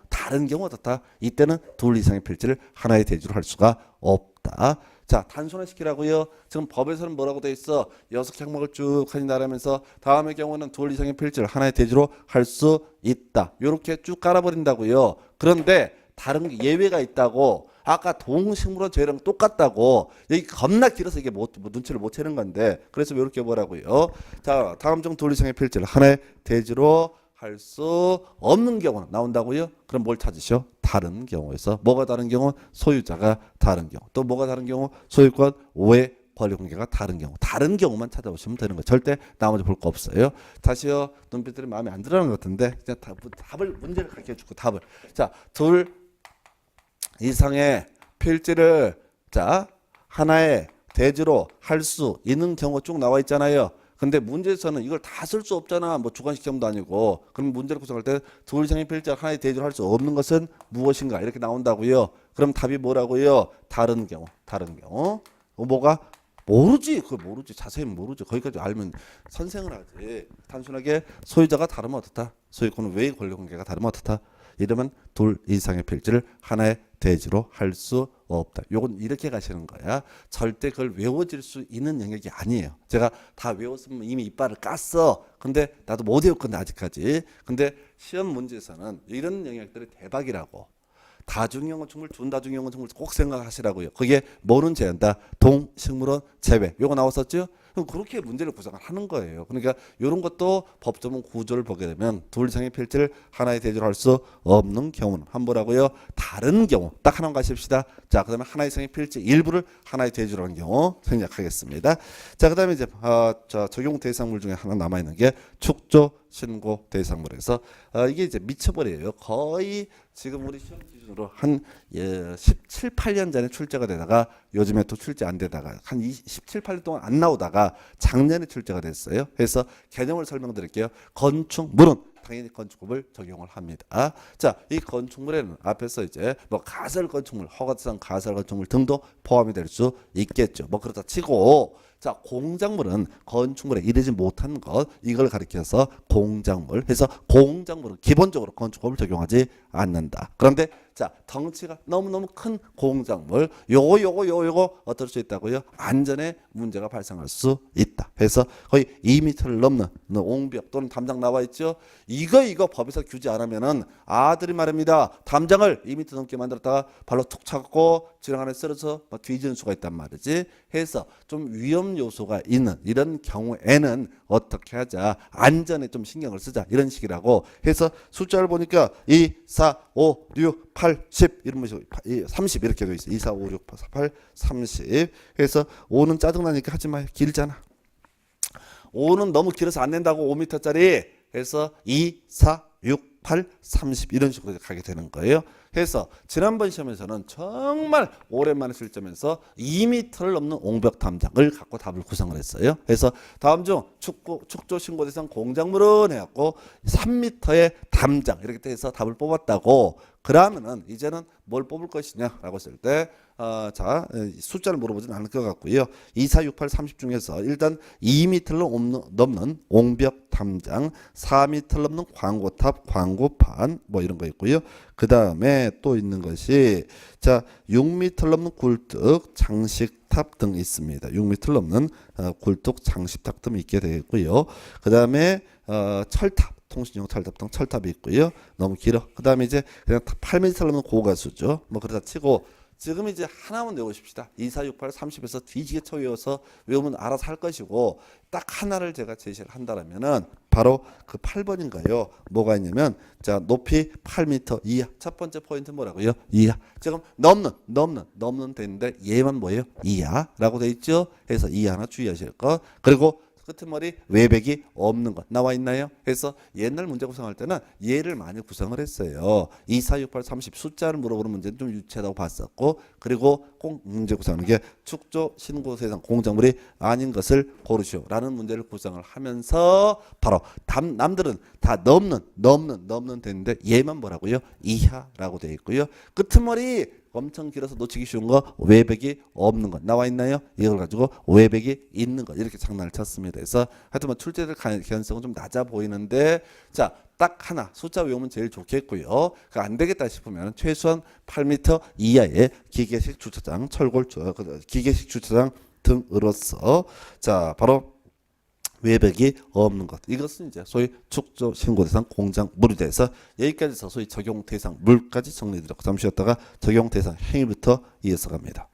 어떻다? 이때는 2 이상의 필지를 하나의 대지로 할 수가 없다. 자, 단순화시키라고요. 지금 법에서는 뭐라고 돼 있어? 6개 항목을 쭉 하니 나라면서 다음의 경우는 2 이상의 필지를 하나의 대지로 할 수 있다. 이렇게 쭉 깔아버린다고요. 그런데 다른 예외가 있다고. 아까 동식물원 제외랑 똑같다고. 여기 겁나 길어서 이게 눈치를 못 채는 건데. 그래서 이렇게 뭐라고요? 자, 다음 중 2 이상의 필지를 하나의 대지로 할 수 없는 경우는 나온다고요? 그럼 뭘 찾으셔? 다른 경우에서. 뭐가 다른 경우? 소유자가 다른 경우. 또 뭐가 다른 경우? 소유권 외 권리관계가 다른 경우. 다른 경우만 찾아오시면 되는 거예요. 절대 나머지 볼 거 없어요. 다시요. 눈빛들이 마음에 안 들어가는 것 같은데 그냥 답을 문제를 가르쳐주고 답을. 자, 2 이상의 필지를 자 하나의 대지로 할 수 있는 경우 쭉 나와 있잖아요. 근데 문제에서는 이걸 다 쓸 수 없잖아. 뭐 주관식 시험도 아니고. 그럼 문제를 구성할 때 둘 이상의 필지가 하나의 대조를 할 수 없는 것은 무엇인가 이렇게 나온다고요. 그럼 답이 뭐라고요? 다른 경우. 다른 경우. 뭐가? 모르지. 그거 모르지. 자세히 모르지. 거기까지 알면 선생을 하지. 단순하게 소유자가 다르면 어떻다? 소유권은 외의 권리관계가 다르면 어떻다? 이러면 둘 이상의 필지를 하나의 대지로 할 수 없다. 요건 이렇게 가시는 거야. 절대 그걸 외워질 수 있는 영역이 아니에요. 제가 다 외웠으면 이미 이빨을 깠어. 근데 나도 못 외웠거든 아직까지. 근데 시험 문제에서는 이런 영역들이 대박이라고. 다중영어 충물, 준다중영어 충물 꼭 생각하시라고요. 그게 뭐는 제한다? 동식물원 제외. 요거 나왔었죠? 그럼 그렇게 문제를 구성을 하는 거예요. 그러니까 이런 것도 법조문 구조를 보게 되면 둘 이상의 필지를 하나의 대조로 할 수 없는 경우는 한번하고요. 다른 경우 딱 하나만 가십시다. 자, 그다음에 하나 이상의 필지 일부를 하나의 대조로 하는 경우 생략하겠습니다. 자, 그다음에 이제 자, 적용 대상물 중에 하나 남아 있는 게 축조 신고 대상물에서 이게 이제 미쳐버려요. 거의 지금 우리 시험 기준으로 한 17, 18년 전에 출제가 되다가 요즘에 또 출제 안 되다가 한 17, 18년 동안 안 나오다가 작년에 출제가 됐어요. 그래서 개념을 설명드릴게요. 건축물은 당연히 건축법을 적용을 합니다. 자, 이 건축물에는 앞에서 이제 뭐 가설 건축물, 허가상 가설 건축물 등도 포함이 될 수 있겠죠. 뭐 그렇다 치고 자, 공작물은 건축물에 이르지 못한 것 이걸 가리켜서 공작물 해서 공작물은 기본적으로 건축법을 적용하지 않는다. 그런데 자, 덩치가 너무너무 큰 공작물 요거 어떨 수 있다고요? 안전에 문제가 발생할 수 있다. 그래서 거의 2m를 넘는 옹벽 또는 담장 나와 있죠. 이거 법에서 규제 안 하면은 아들이 말입니다. 담장을 2m 넘게 만들었다가 발로 툭 차고 지렁 안에 쓰러서 뒤지는 수가 있단 말이지. 해서 좀 위험 요소가 있는 이런 경우에는 어떻게 하자? 안전에 좀 신경을 쓰자. 이런 식이라고 해서 숫자를 보니까 2, 4, 5, 6, 8, 10 이런 식으로 30 이렇게 되어 있어. 2, 4, 5, 6, 8, 30. 그래서 5는 짜증나니까 하지 마. 길잖아. 5는 너무 길어서 안 된다고 5m짜리. 그래서 2, 4, 6, 8, 30 이런 식으로 가게 되는 거예요. 그래서 지난번 시험에서는 정말 오랜만에 실점해서 2m를 넘는 옹벽 담장을 갖고 답을 구성을 했어요. 그래서 다음 중 축조 신고 대상 공작물은 해갖고 3m의 담장 이렇게 해서 답을 뽑았다고. 그러면은 이제는 뭘 뽑을 것이냐라고 했을 때 자, 숫자를 물어보진 않을 것 같고요. 2, 4, 6, 8, 30 중에서 일단 2m를 넘는 옹벽 담장, 4m를 넘는 광고탑, 광고판 뭐 이런 거 있고요. 그 다음에 또 있는 것이 자 6m를 넘는 굴뚝, 장식탑 등 있습니다. 6m를 넘는 굴뚝, 장식탑 등 있게 되겠고요. 그 다음에 철탑. 통신용 철탑 등 철탑이 있고요. 너무 길어. 그 다음에 이제 그냥 8m 넘는 고가수죠. 뭐 그러다 치고 지금 이제 하나만 외우십시다. 2, 4, 6, 8, 30에서 뒤지게 쳐 외워서 외우면 알아서 할 것이고 딱 하나를 제가 제시를 한다면은 바로 그 8번인가요? 뭐가 있냐면 자 높이 8m 이하. 첫 번째 포인트 뭐라고요? 이하. 지금 넘는 되는데 얘만 뭐예요? 이하라고 돼 있죠. 그래서 이하 하나 주의하실 것. 그리고 끝머리 외백이 없는 것 나와 있나요? 그래서 옛날 문제 구성할 때는 얘를 많이 구성을 했어요. 2, 4, 6, 8, 30 숫자를 물어보는 문제는 좀 유치하다고 봤었고 그리고 꼭 문제 구성하는 게 축조 신고 대상 공작물이 아닌 것을 고르시오라는 문제를 구성을 하면서 바로 남들은 다 넘는 되는데 얘만 뭐라고요? 이하라고 되어 있고요. 끝머리 엄청 길어서 놓치기 쉬운 거 외백이 없는 것 나와 있나요? 이걸 가지고 외백이 있는 것 이렇게 장난을 쳤습니다. 그래서 하여튼 뭐 출제될 가능성은 좀 낮아 보이는데 자 딱 하나 숫자 외우면 제일 좋겠고요. 그 안 되겠다 싶으면 최소한 8m 이하의 기계식 주차장, 철골 기계식 주차장 등으로서 자 바로 외벽이 없는 것. 이것은 이제 소위 축조 신고 대상 공작물에 대해서 여기까지 해서 소위 적용 대상 물까지 정리드렸고 잠시 쉬었다가 적용 대상 행위부터 이어서 갑니다.